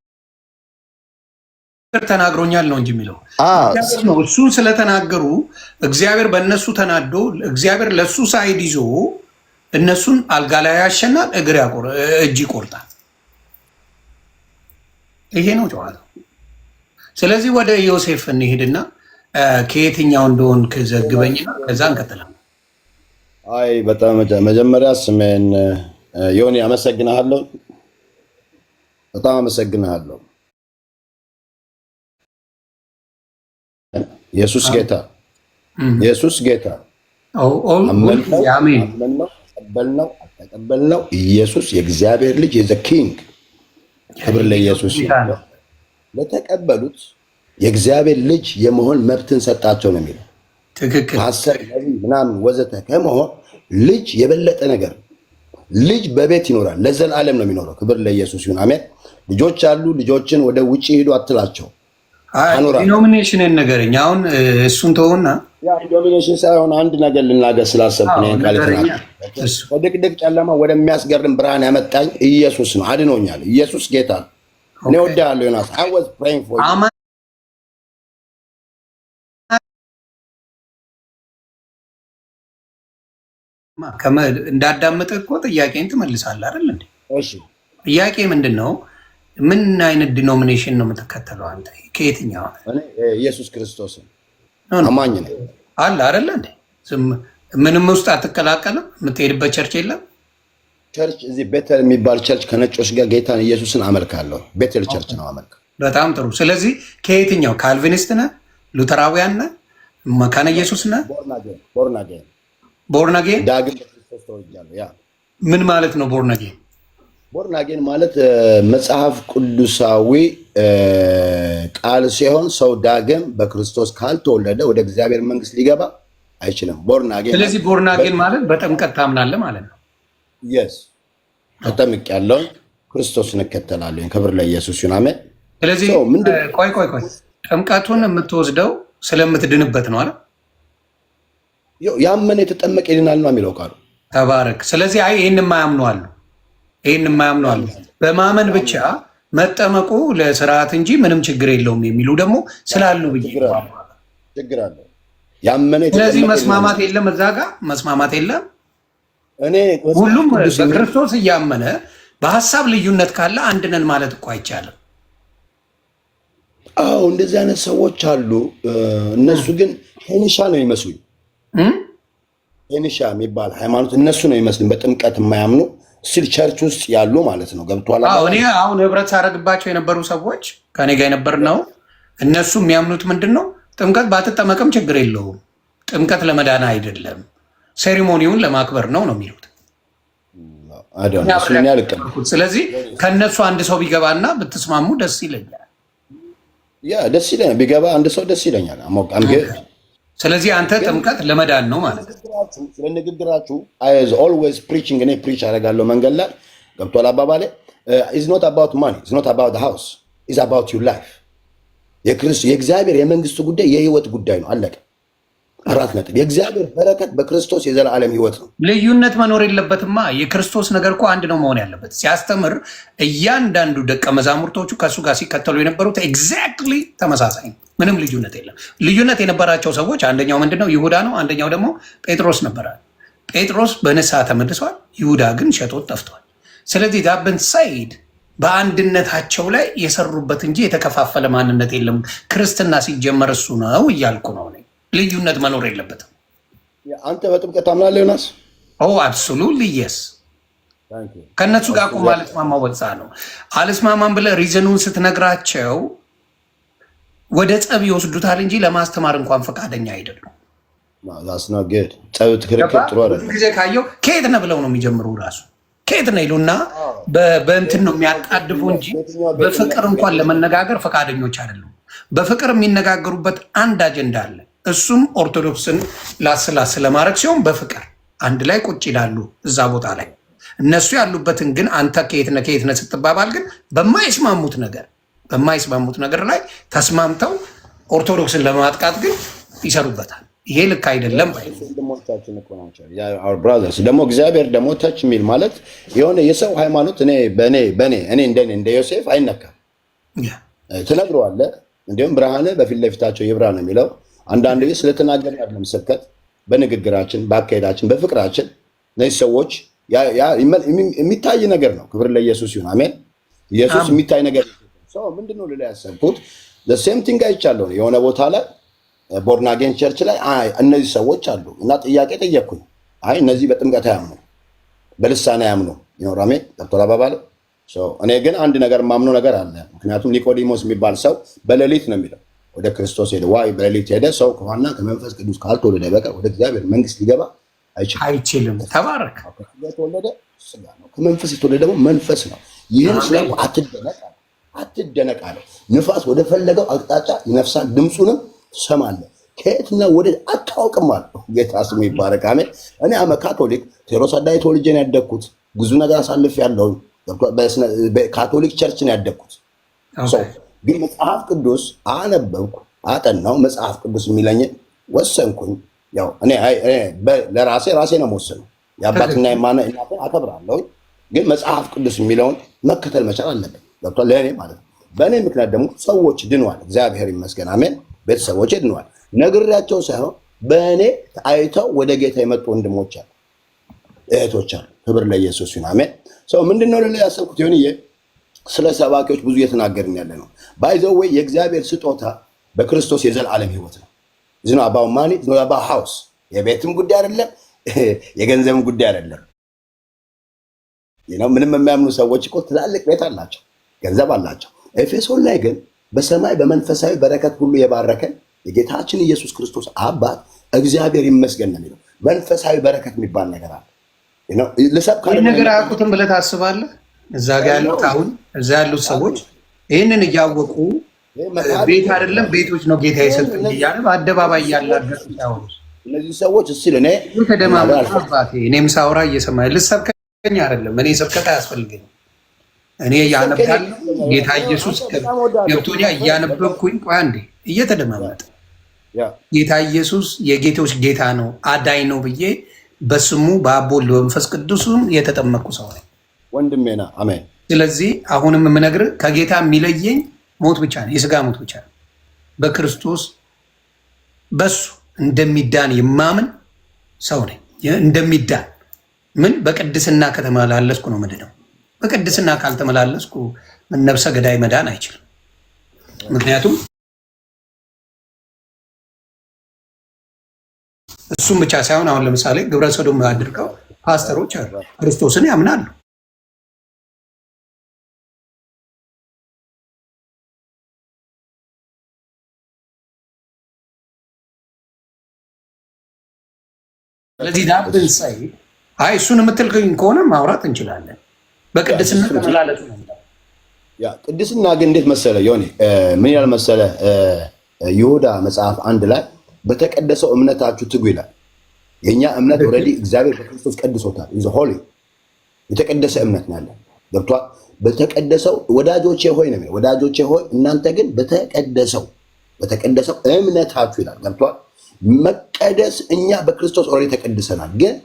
ተናግሮኛል ነው እንጂ የሚለው ነው። እሱ ስለተናገሩ እግዚአብሔር በእነሱ ተናዶ እግዚአብሔር ለእሱ ሳይድ ይዞ እነሱን አልጋ ላይ ያሸናል፣ እጅ ይቆርጣል። ይሄ ነው ጨዋታው። ስለዚህ ወደ ዮሴፍ እንሄድና ከየትኛው እንደሆንክ ዘግበኝና ከዛ እንቀጥላለን። አይ በጣም መጀመሪያ ስሜን ዮኒ አመሰግናለሁ። በጣም አመሰግናለሁ። ኢየሱስ ጌታ፣ ኢየሱስ ጌታ። አመልነው ተቀበልነው። ኢየሱስ የእግዚአብሔር ልጅ የዘ ኪንግ። ክብር ለኢየሱስ። ለተቀበሉት የእግዚአብሔር ልጅ የመሆን መብትን ሰጣቸው ነው የሚለው። ትክክል። ፓስተር ምናምን ወዘተ ከመሆን ልጅ የበለጠ ነገር። ልጅ በቤት ይኖራል፣ ለዘላለም ነው የሚኖረው። ክብር ለኢየሱስ ይሁን። አሜን። ልጆች አሉ፣ ልጆችን ወደ ውጭ ሂዱ አትላቸው። ዲኖሚኔሽንን ነገርኝ። አሁን እሱን ተውና ዲኖሚኔሽን ሳይሆን አንድ ነገር ልናገር ስላሰብኩ ነው። ከድቅድቅ ጨለማ ወደሚያስገርም ብርሃን ያመጣኝ ኢየሱስ ነው። አድኖኛል። ኢየሱስ ጌታ ነው። እኔ ወዳለሁ ዮናስ። I was praying for you. እንዳዳመጠ እኮ ጥያቄን ትመልሳለህ አይደል እንዴ? እሺ ጥያቄ ምንድን ነው? ምን አይነት ዲኖሚኔሽን ነው የምትከተለው አንተ? ከየትኛው? እኔ ኢየሱስ ክርስቶስን አማኝ ነኝ አለ አይደል እንዴ? ምንም ውስጥ አትቀላቀልም? የምትሄድበት ቸርች የለም? ቸርች እዚህ ቤተል የሚባል ቸርች ከነጮች ጋር ጌታን ኢየሱስን አመልካለሁ። ቤተል ቸርች ነው አመልክ። በጣም ጥሩ። ስለዚህ ከየትኛው? ካልቪኒስት ነህ? ሉተራውያን ነህ? መካነ ኢየሱስ ነህ? ቦርናጌን ዳግም በክርስቶስ ተወልጃለሁ። ያ ምን ማለት ነው? ቦርናጌን ቦርናጌን ማለት መጽሐፍ ቅዱሳዊ ቃል ሲሆን ሰው ዳግም በክርስቶስ ካልተወለደ ወደ እግዚአብሔር መንግስት ሊገባ አይችልም። ቦርናጌን። ስለዚህ ቦርናጌን ማለት በጥምቀት ታምናለህ ማለት ነው? የስ ተጠምቄያለሁ፣ ክርስቶስን እከተላለሁ። ክብር ለኢየሱስ ይሁን። አሜን። ስለዚህ ቆይ ጥምቀቱን የምትወስደው ስለምትድንበት ነው አይደል? ያመነ የተጠመቀ ይድናል ነው የሚለው ቃሉ። ተባረክ። ስለዚህ ይህን የማያምኑ አሉ። በማመን ብቻ መጠመቁ ለስርዓት እንጂ ምንም ችግር የለውም የሚሉ ደግሞ ስላሉ ብዬ ችግር አለ። ያመነ ስለዚህ መስማማት የለም፣ እዛ ጋር መስማማት የለም። እኔ ሁሉም በክርስቶስ እያመነ በሀሳብ ልዩነት ካለ አንድ ነን ማለት እኮ አይቻልም። አዎ እንደዚህ አይነት ሰዎች አሉ። እነሱ ግን ሄኒሻ ነው ይመስሉኝ። ሄኒሻ የሚባል ሃይማኖት እነሱ ነው ይመስሉኝ፣ በጥምቀት የማያምኑ ስል ቸርች ውስጥ ያሉ ማለት ነው። ገብቷል? እኔ አሁን ህብረት ሳደርግባቸው የነበሩ ሰዎች ከኔ ጋር የነበር ነው። እነሱ የሚያምኑት ምንድን ነው? ጥምቀት ባትጠመቅም ችግር የለውም፣ ጥምቀት ለመዳና አይደለም፣ ሴሪሞኒውን ለማክበር ነው ነው የሚሉት። ስለዚህ ከእነሱ አንድ ሰው ቢገባና ብትስማሙ ደስ ይለኛል። ደስ ይለኛል፣ ቢገባ አንድ ሰው ደስ ይለኛል። ስለዚህ አንተ ጥምቀት ለመዳን ነው ማለት ነው። ስለ ንግግራችሁ ኦልዌይዝ ፕሪቺንግ እኔ ፕሪች አደርጋለሁ መንገድ ላይ። ገብቷል አባባሌ? ኢዝ ኖት አባውት ማኒ ኢዝ ኖት አባውት ሃውስ ኢዝ አባውት ዩር ላይፍ። የእግዚአብሔር የመንግስቱ ጉዳይ የህይወት ጉዳይ ነው። አለቀ። 4 ነጥብ። የእግዚአብሔር በረከት በክርስቶስ የዘላለም ህይወት ነው። ልዩነት መኖር የለበትማ። የክርስቶስ ነገር እኮ አንድ ነው መሆን ያለበት። ሲያስተምር እያንዳንዱ ደቀ መዛሙርቶቹ ከእሱ ጋር ሲከተሉ የነበሩት ኤግዛክትሊ ተመሳሳይ ነው። ምንም ልዩነት የለም። ልዩነት የነበራቸው ሰዎች አንደኛው ምንድነው? ይሁዳ ነው። አንደኛው ደግሞ ጴጥሮስ ነበረ። ጴጥሮስ በንስሐ ተመልሷል፣ ይሁዳ ግን ሸጦት ጠፍቷል። ስለዚህ ዳብን ሳይድ በአንድነታቸው ላይ የሰሩበት እንጂ የተከፋፈለ ማንነት የለም። ክርስትና ሲጀመር እሱ ነው እያልኩ ነው። ልዩነት መኖር የለበትም። አንተ በጥምቀት ታምናለህ ዮናስ? አብሶሉትሊ የስ። ከእነሱ ጋር እኮ አልስማማው በዛ ነው። አልስማማም ብለህ ሪዝኑን ስትነግራቸው ወደ ጸብ ይወስዱታል እንጂ ለማስተማር እንኳን ፈቃደኛ አይደሉም። ጊዜ ካየው ከየት ነህ ብለው ነው የሚጀምሩ። ራሱ ከየት ነህ ይሉና በእንትን ነው የሚያጣድፉ እንጂ በፍቅር እንኳን ለመነጋገር ፈቃደኞች አይደሉም። በፍቅር የሚነጋገሩበት አንድ አጀንዳ አለ። እሱም ኦርቶዶክስን ላስላስ ለማድረግ ሲሆን በፍቅር አንድ ላይ ቁጭ ይላሉ እዛ ቦታ ላይ። እነሱ ያሉበትን ግን አንተ ከየት ነህ ስትባባል ግን በማይስማሙት ነገር ላይ ተስማምተው ኦርቶዶክስን ለማጥቃት ግን ይሰሩበታል። ይሄ ልክ አይደለም። ወንድሞቻችን እኮ ናቸው our brothers። ደግሞ እግዚአብሔር ደግሞ ተች የሚል ማለት የሆነ የሰው ሃይማኖት እኔ እንደ ዮሴፍ አይነካም። ትነግረዋለህ። እንዲሁም ብርሃን በፊት ለፊታቸው ይብራ ነው የሚለው። አንዳንድ ጊዜ ስለተናገርን አይደለም ስብከት፣ በንግግራችን፣ በአካሄዳችን፣ በፍቅራችን እነዚህ ሰዎች የሚታይ ነገር ነው። ክብር ለኢየሱስ ይሁን። አሜን። ኢየሱስ የሚታይ ነገር ሰው ምንድነው ልላ ያሰብኩት ሴም ቲንግ አይቻለሁ የሆነ ቦታ ላይ ቦርናጌን ቸርች ላይ እነዚህ ሰዎች አሉ እና ጥያቄ ጠየቅኩኝ። አይ እነዚህ በጥምቀት አያምኑ በልሳን አያምኑ ይኖር። አሜን። ዶክተር አባባል እኔ ግን አንድ ነገር ማምኖ ነገር አለ። ምክንያቱም ኒቆዲሞስ የሚባል ሰው በሌሊት ነው የሚለው ወደ ክርስቶስ ሄደ። ዋይ በሌሊት ሄደ? ሰው ከዋና ከመንፈስ ቅዱስ ካልተወለደ በቀር ወደ እግዚአብሔር መንግስት ሊገባ አይችልም። ተባረክ። የተወለደ ስጋ ነው፣ ከመንፈስ የተወለደ ደግሞ መንፈስ ነው። ይህን ስለ አትደነቅ አለ። ንፋስ ወደ ፈለገው አቅጣጫ ይነፍሳል፣ ድምፁንም ትሰማለህ፣ ከየትና ወደ አታውቅም አለ። ጌታ ስሙ ይባረክ። አሜን። እኔ አመ ካቶሊክ ቴዎድሮስ አዳይ ተወልጄ ነው ያደግኩት። ብዙ ነገር አሳልፍ ያለው ካቶሊክ ቸርች ነው ያደግኩት። ግን መጽሐፍ ቅዱስ አነበብኩ፣ አጠናው። መጽሐፍ ቅዱስ የሚለኝን ወሰንኩኝ። ያው እኔ ለራሴ ነው የምወስነው። የአባትና እናትን አከብራለሁ። ግን መጽሐፍ ቅዱስ የሚለውን መከተል መቻል አለብን። ገብቷል? ለእኔ ማለት ነው። በእኔ ምክንያት ደግሞ ሰዎች ድነዋል። እግዚአብሔር ይመስገን። አሜን። ቤተሰቦች ድነዋል። ነግሬያቸው ሳይሆን በእኔ አይተው ወደ ጌታ የመጡ ወንድሞች አሉ፣ እህቶች አሉ። ክብር ለኢየሱስ ይሁን። አሜን። ሰው ምንድነው ልላ ያሰብኩት ይሆን ስለ ሰባኪዎች ብዙ እየተናገርን ያለ ነው። ባይዘው ወይ የእግዚአብሔር ስጦታ በክርስቶስ የዘላለም ህይወት ነው። ዝኖ አባው ማኒ ዝኖ አባው ሃውስ የቤትም ጉዳይ አይደለም፣ የገንዘብም ጉዳይ አይደለም። ምንም የሚያምኑ ሰዎች እኮ ትላልቅ ቤት አላቸው፣ ገንዘብ አላቸው። ኤፌሶን ላይ ግን በሰማይ በመንፈሳዊ በረከት ሁሉ የባረከን የጌታችን ኢየሱስ ክርስቶስ አባት እግዚአብሔር ይመስገን ነው የሚለው። መንፈሳዊ በረከት የሚባል ነገር አለ። ይህ ነገር አያውቁትም ብለህ ታስባለህ? እዛ ጋ ያሉት አሁን እዛ ያሉት ሰዎች ይህንን እያወቁ ቤት አይደለም ቤቶች ነው ጌታ የሰጠኝ እያለ በአደባባይ እያላገጡ ያወሩ እነዚህ ሰዎች እስል እኔ ተደማመጣባቴ እኔም ሳውራ እየሰማኝ ልሰብከኝ አይደለም። እኔ ስብከት አያስፈልገኝም። እኔ ያነባለሁ። ጌታ ኢየሱስ ገብቶኛ እያነበብኩኝ ቆይ አንዴ እየተደማመጠ ጌታ ኢየሱስ የጌቶች ጌታ ነው አዳኝ ነው ብዬ በስሙ በአብ ወልድ በመንፈስ ቅዱስም የተጠመቅኩ ሰው ነኝ። ወንድሜና አሜን። ስለዚህ አሁንም የምነግርህ ከጌታ የሚለየኝ ሞት ብቻ ነው፣ የስጋ ሞት ብቻ ነው። በክርስቶስ በሱ እንደሚዳን የማምን ሰው ነኝ። እንደሚዳን ምን በቅድስና ከተመላለስኩ ነው ምንድነው። በቅድስና ካልተመላለስኩ ነፍሰ ገዳይ መዳን አይችልም። ምክንያቱም እሱም ብቻ ሳይሆን አሁን ለምሳሌ ግብረ ሰዶም አድርገው ፓስተሮች አሉ፣ ክርስቶስን ያምናሉ። ስለዚህ ዳብን ሳይ አይ እሱን የምትልከኝ ከሆነ ማውራት እንችላለን። በቅድስና ተመላለሱ ነው። ያ ቅድስና ግን እንዴት መሰለ ዮኒ ምን ያህል መሰለ ይሁዳ መጽሐፍ 1 ላይ በተቀደሰው እምነታችሁ ትጉ ይላል። የኛ እምነት ኦልሬዲ እግዚአብሔር በክርስቶስ ቀድሶታል። ኢዝ ሆሊ የተቀደሰ እምነት ነው ያለን። ገብቷል? በተቀደሰው ወዳጆቼ ሆይ ነው። ወዳጆቼ ሆይ እናንተ ግን በተቀደሰው እምነታችሁ ይላል። ገብቷል? መቀደስ እኛ በክርስቶስ ኦልሬዲ ተቀድሰናል። ግን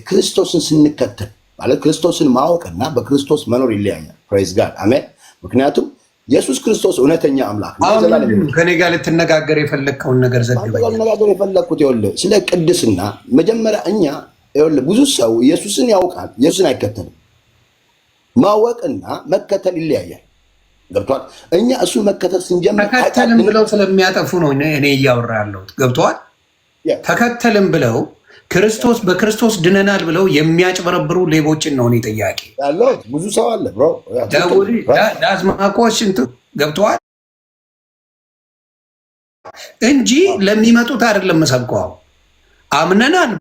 ክርስቶስን ስንከተል ማለት ክርስቶስን ማወቅና በክርስቶስ መኖር ይለያያል። ፕሬዝ ጋድ አሜን። ምክንያቱም ኢየሱስ ክርስቶስ እውነተኛ አምላክ ነው። ከኔ ጋር ልትነጋገር የፈለግከውን ነገር ዘግበኝ። ልነጋገር የፈለግኩት ይኸውልህ ስለ ቅድስና መጀመሪያ እኛ ይኸውልህ ብዙ ሰው ኢየሱስን ያውቃል፣ ኢየሱስን አይከተልም። ማወቅና መከተል ይለያያል። ገብቷል? እኛ እሱን መከተል ስንጀምር ተከተልም ብለው ስለሚያጠፉ ነው እኔ እያወራ ያለሁት። ገብቷል? ተከተልም ብለው ክርስቶስ በክርስቶስ ድነናል ብለው የሚያጭበረብሩ ሌቦችን ነው እኔ ጥያቄ ያለው። ብዙ ሰው አለ ብሮ ዳዝማኮች እንትን ገብተዋል እንጂ ለሚመጡት አይደለም መሰብከው። አምነናል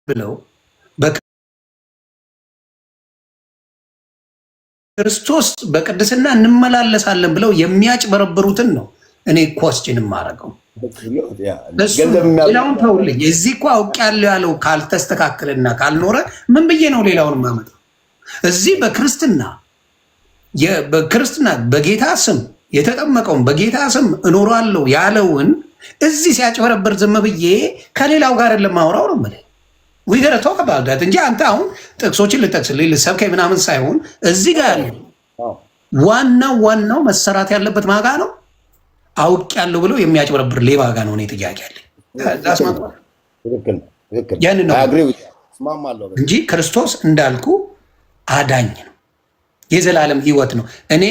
ብለው በክርስቶስ በቅድስና እንመላለሳለን ብለው የሚያጭበረብሩትን ነው እኔ ኳስችን የማደርገው። ሌላውን ተውልኝ። እዚህ እኮ አውቄያለሁ ያለው ካልተስተካከለና ካልኖረ ምን ብዬ ነው ሌላውን ማመጣው? እዚህ በክርስትና በጌታ ስም የተጠመቀውን በጌታ ስም እኖራለሁ ያለውን እዚህ ሲያጭበረበር ዝም ብዬ ከሌላው ጋር ለማውራው ነው ማለት ዊገረ ቶክ አባውት እንጂ አንተ አሁን ጥቅሶችን ልጠቅስልኝ ልሰብከኝ ምናምን ሳይሆን እዚህ ጋር ያለው ዋናው መሰራት ያለበት ማጋ ነው። አውቅ ያለው ብሎ የሚያጭበረብር ሌባ ጋር ነው እኔ ጥያቄ አለኝ። ያን ነው እንጂ ክርስቶስ እንዳልኩ አዳኝ ነው፣ የዘላለም ህይወት ነው። እኔ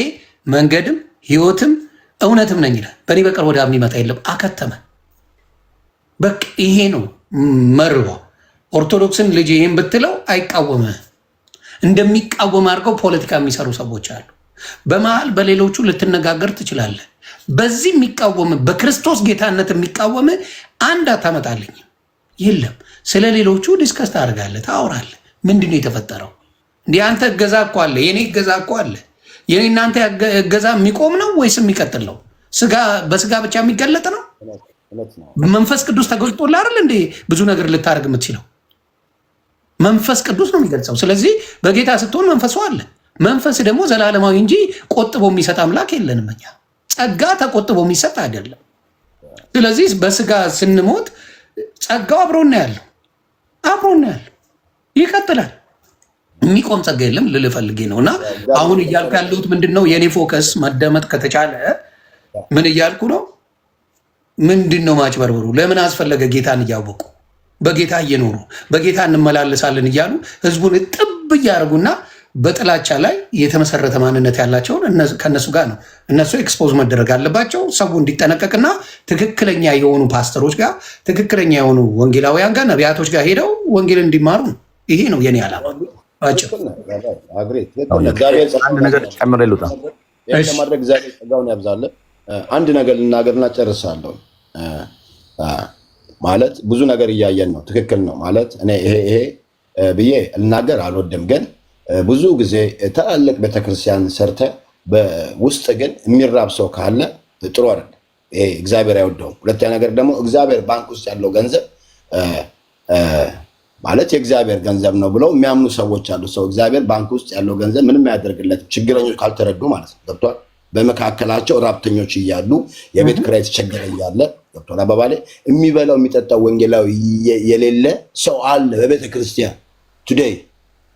መንገድም ህይወትም እውነትም ነኝ ይላል። በእኔ በቀር ወደ አብ የሚመጣ የለም። አከተመ። በቃ ይሄ ነው መርሆ። ኦርቶዶክስን ልጅ ይህን ብትለው አይቃወምህ። እንደሚቃወም አድርገው ፖለቲካ የሚሰሩ ሰዎች አሉ። በመሀል በሌሎቹ ልትነጋገር ትችላለህ። በዚህ የሚቃወም በክርስቶስ ጌታነት የሚቃወም አንድ አታመጣልኝ የለም። ስለ ሌሎቹ ዲስከስ ታደርጋለህ፣ ታወራለህ። ምንድን ነው የተፈጠረው? እንዲህ አንተ እገዛ እኮ አለ፣ የኔ እገዛ እኮ አለ። የኔ እናንተ እገዛ የሚቆም ነው ወይስ የሚቀጥል ነው? በስጋ ብቻ የሚገለጥ ነው? መንፈስ ቅዱስ ተገልጦልህ አይደል እንዴ ብዙ ነገር ልታደርግ የምትችለው? መንፈስ ቅዱስ ነው የሚገልጸው። ስለዚህ በጌታ ስትሆን መንፈሱ አለ። መንፈስ ደግሞ ዘላለማዊ እንጂ ቆጥቦ የሚሰጥ አምላክ የለንም እኛ። ጸጋ ተቆጥቦ የሚሰጥ አይደለም። ስለዚህ በስጋ ስንሞት ጸጋው አብሮና ያለው ይቀጥላል። የሚቆም ጸጋ የለም ልልህ ፈልጌ ነው። እና አሁን እያልኩ ያለሁት ምንድን ነው የኔ ፎከስ መደመጥ ከተቻለ ምን እያልኩ ነው? ምንድን ነው ማጭበርበሩ? ለምን አስፈለገ? ጌታን እያወቁ በጌታ እየኖሩ በጌታ እንመላለሳለን እያሉ ህዝቡን ጥብ እያደረጉና በጥላቻ ላይ የተመሰረተ ማንነት ያላቸውን ከእነሱ ጋር ነው። እነሱ ኤክስፖዝ መደረግ አለባቸው። ሰው እንዲጠነቀቅና ትክክለኛ የሆኑ ፓስተሮች ጋር ትክክለኛ የሆኑ ወንጌላውያን ጋር ነቢያቶች ጋር ሄደው ወንጌል እንዲማሩ ነው። ይሄ ነው የኔ ዓላማ። አንድ ነገር ጨምሬ ልውጣ። ለማድረግ እግዚአብሔር ጸጋውን ያብዛለን። አንድ ነገር ልናገርና ጨርሳለሁ። ማለት ብዙ ነገር እያየን ነው። ትክክል ነው ማለት እኔ ይሄ ብዬ ልናገር አልወድም፣ ግን ብዙ ጊዜ ትላልቅ ቤተክርስቲያን ሰርተ በውስጥ ግን የሚራብ ሰው ካለ ጥሩ አይደለም። ይሄ እግዚአብሔር አይወደውም። ሁለተኛ ነገር ደግሞ እግዚአብሔር ባንክ ውስጥ ያለው ገንዘብ ማለት የእግዚአብሔር ገንዘብ ነው ብለው የሚያምኑ ሰዎች አሉ። ሰው እግዚአብሔር ባንክ ውስጥ ያለው ገንዘብ ምንም ያደርግለት ችግረኞች ካልተረዱ ማለት ነው። ገብቷል? በመካከላቸው ራብተኞች እያሉ የቤት ኪራይ ተቸገረ እያለ ገብቷል አባባሌ የሚበላው የሚጠጣው ወንጌላዊ የሌለ ሰው አለ በቤተ ክርስቲያን ቱዴይ።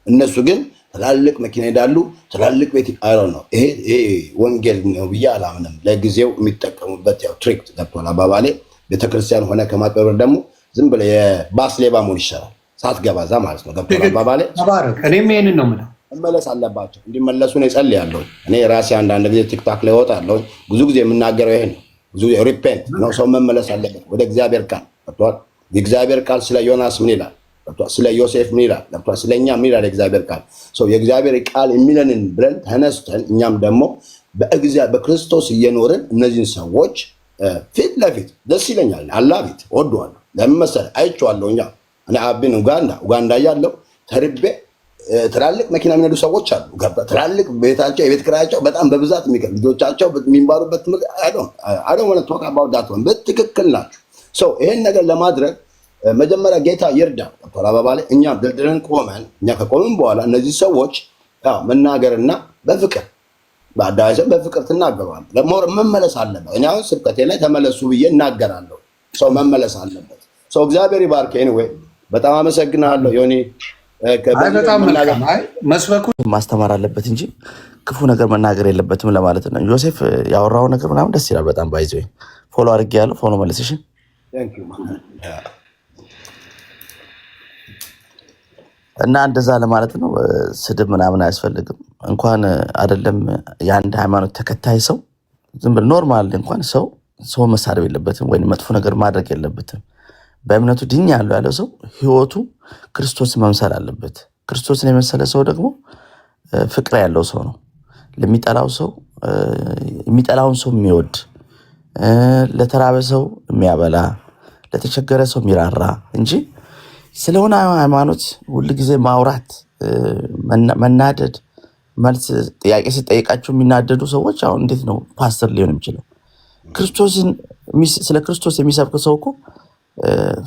እነሱ ግን ትላልቅ መኪና ሄዳሉ፣ ትላልቅ ቤት አይሮ ነው። ይሄ ወንጌል ነው ብዬ አላምንም። ለጊዜው የሚጠቀሙበት ያው ትሪክ ገብቷል አባባሌ። ቤተክርስቲያን ሆነ ከማጥበብ ደግሞ ዝም ብለህ የባስ ሌባ መሆን ይሻላል፣ ሳትገባዛ ማለት ነው። ገብቷል አባባሌ። እኔም ይሄንን ነው የምለው። መመለስ አለባቸው። እንዲመለሱ ነው እጸልያለሁ። እኔ ራሴ አንዳንድ ጊዜ ቲክታክ ላይ እወጣለሁ። ብዙ ጊዜ የምናገረው ይሄን ነው። ብዙ ሪፔንት ነው። ሰው መመለስ አለበት ወደ እግዚአብሔር ቃል። ገብቷል? የእግዚአብሔር ቃል ስለ ዮናስ ምን ይላል? ገብቷል? ስለ ዮሴፍ ምን ይላል? ገብቷል? ስለኛ ምን ይላል የእግዚአብሔር ቃል? ሰው የእግዚአብሔር ቃል የሚለንን ብለን ተነስተን እኛም ደግሞ በክርስቶስ እየኖርን እነዚህን ሰዎች ፊት ለፊት ደስ ይለኛል። አላቢት ወደዋለሁ። ለምን መሰለህ? አይቼዋለሁ። እኔ አብን ኡጋንዳ ያለው ተርቤ ትላልቅ መኪና የሚነዱ ሰዎች አሉ። ትላልቅ ቤታቸው የቤት ኪራያቸው በጣም በብዛት የሚገርም ልጆቻቸው የሚማሩበት ትምህርት አይ ሆነ ቶክ አባውት ዳት ሆን በትክክል ናቸው። ሰው ይሄን ነገር ለማድረግ መጀመሪያ ጌታ ይርዳ። ቶላ አባባሌ እኛ ድልድለን ቆመን እኛ ከቆምን በኋላ እነዚህ ሰዎች ያው መናገርና በፍቅር በአዳይ ሰው በፍቅር ትናገራለህ። ለሞር መመለስ አለበት። እኔ አሁን ስብከቴ ላይ ተመለሱ ብዬ እናገራለሁ። ሰው መመለስ አለበት። ሰው እግዚአብሔር ይባርክ። ኤኒዌይ በጣም አመሰግናለሁ ዮኒ። መስበኩ ማስተማር አለበት እንጂ ክፉ ነገር መናገር የለበትም ለማለት ነው። ዮሴፍ ያወራው ነገር ምናምን ደስ ይላል በጣም ባይዘ ፎሎ አድርጌ ያለው ፎሎ መልስሽ እና እንደዛ ለማለት ነው። ስድብ ምናምን አያስፈልግም። እንኳን አይደለም የአንድ ሃይማኖት ተከታይ ሰው ዝም ብሎ ኖርማል እንኳን ሰው መሳደብ የለበትም ወይም መጥፎ ነገር ማድረግ የለበትም። በእምነቱ ድኛ ያለው ሰው ህይወቱ ክርስቶስን መምሰል አለበት። ክርስቶስን የመሰለ ሰው ደግሞ ፍቅር ያለው ሰው ነው። ለሚጠላው ሰው የሚጠላውን ሰው የሚወድ፣ ለተራበ ሰው የሚያበላ፣ ለተቸገረ ሰው የሚራራ እንጂ ስለሆነ ሃይማኖት ሁል ጊዜ ማውራት፣ መናደድ፣ መልስ ጥያቄ ሲጠይቃቸው የሚናደዱ ሰዎች አሁን እንዴት ነው ፓስተር ሊሆን የሚችለው? ስለ ክርስቶስ የሚሰብክ ሰው እኮ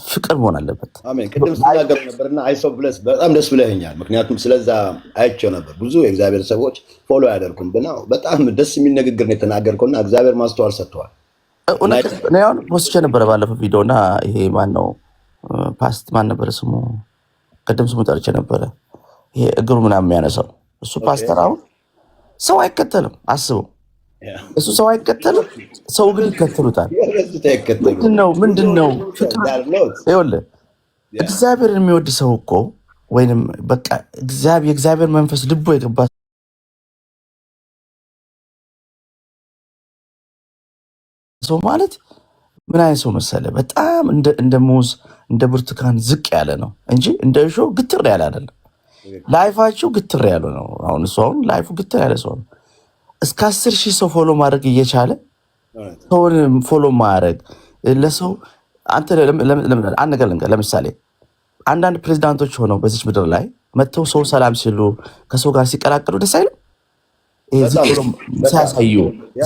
ፍቅር መሆን አለበት። አሜን። ቅድም ስናገር ነበርና አይሶ ብለስ በጣም ደስ ብለኸኛል። ምክንያቱም ስለዛ አይቼው ነበር። ብዙ የእግዚአብሔር ሰዎች ፎሎ ያደርጉም ብና በጣም ደስ የሚል ንግግር ነው የተናገርከውና እግዚአብሔር ማስተዋል ሰጥተዋል። እኔ አሁን ፖስቼ ነበረ ባለፈው ቪዲዮና ይሄ ማነው ፓስት ማን ነበረ ስሙ? ቅድም ስሙ ጠርቼ ነበረ። ይሄ እግሩ ምናምን የሚያነሳው እሱ ፓስተር አሁን ሰው አይከተልም። አስበው፣ እሱ ሰው አይከተልም፣ ሰው ግን ይከተሉታል። ምንድነው ፍቅር? ይኸውልህ እግዚአብሔርን የሚወድ ሰው እኮ ወይንም በቃ የእግዚአብሔር መንፈስ ልቦ የገባ ሰው ማለት ምን አይነት ሰው መሰለ? በጣም እንደ ሙዝ እንደ ብርቱካን ዝቅ ያለ ነው እንጂ እንደ እሾህ ግትር ያለ አይደለም። ላይፋቸው ግትር ያለ ነው። አሁን እሱ አሁን ላይፉ ግትር ያለ ሰው ነው። እስከ 10,000 ሰው ፎሎ ማድረግ እየቻለ ሰውን ፎሎ ማድረግ ለሰው አንተ አንድ ነገር ልንገርህ። ለምሳሌ አንዳንድ ፕሬዚዳንቶች ሆነው በዚች ምድር ላይ መጥተው ሰው ሰላም ሲሉ ከሰው ጋር ሲቀላቀሉ ደስ አይልም? ይሄ ዝቅ ብሎ ሲያሳዩ፣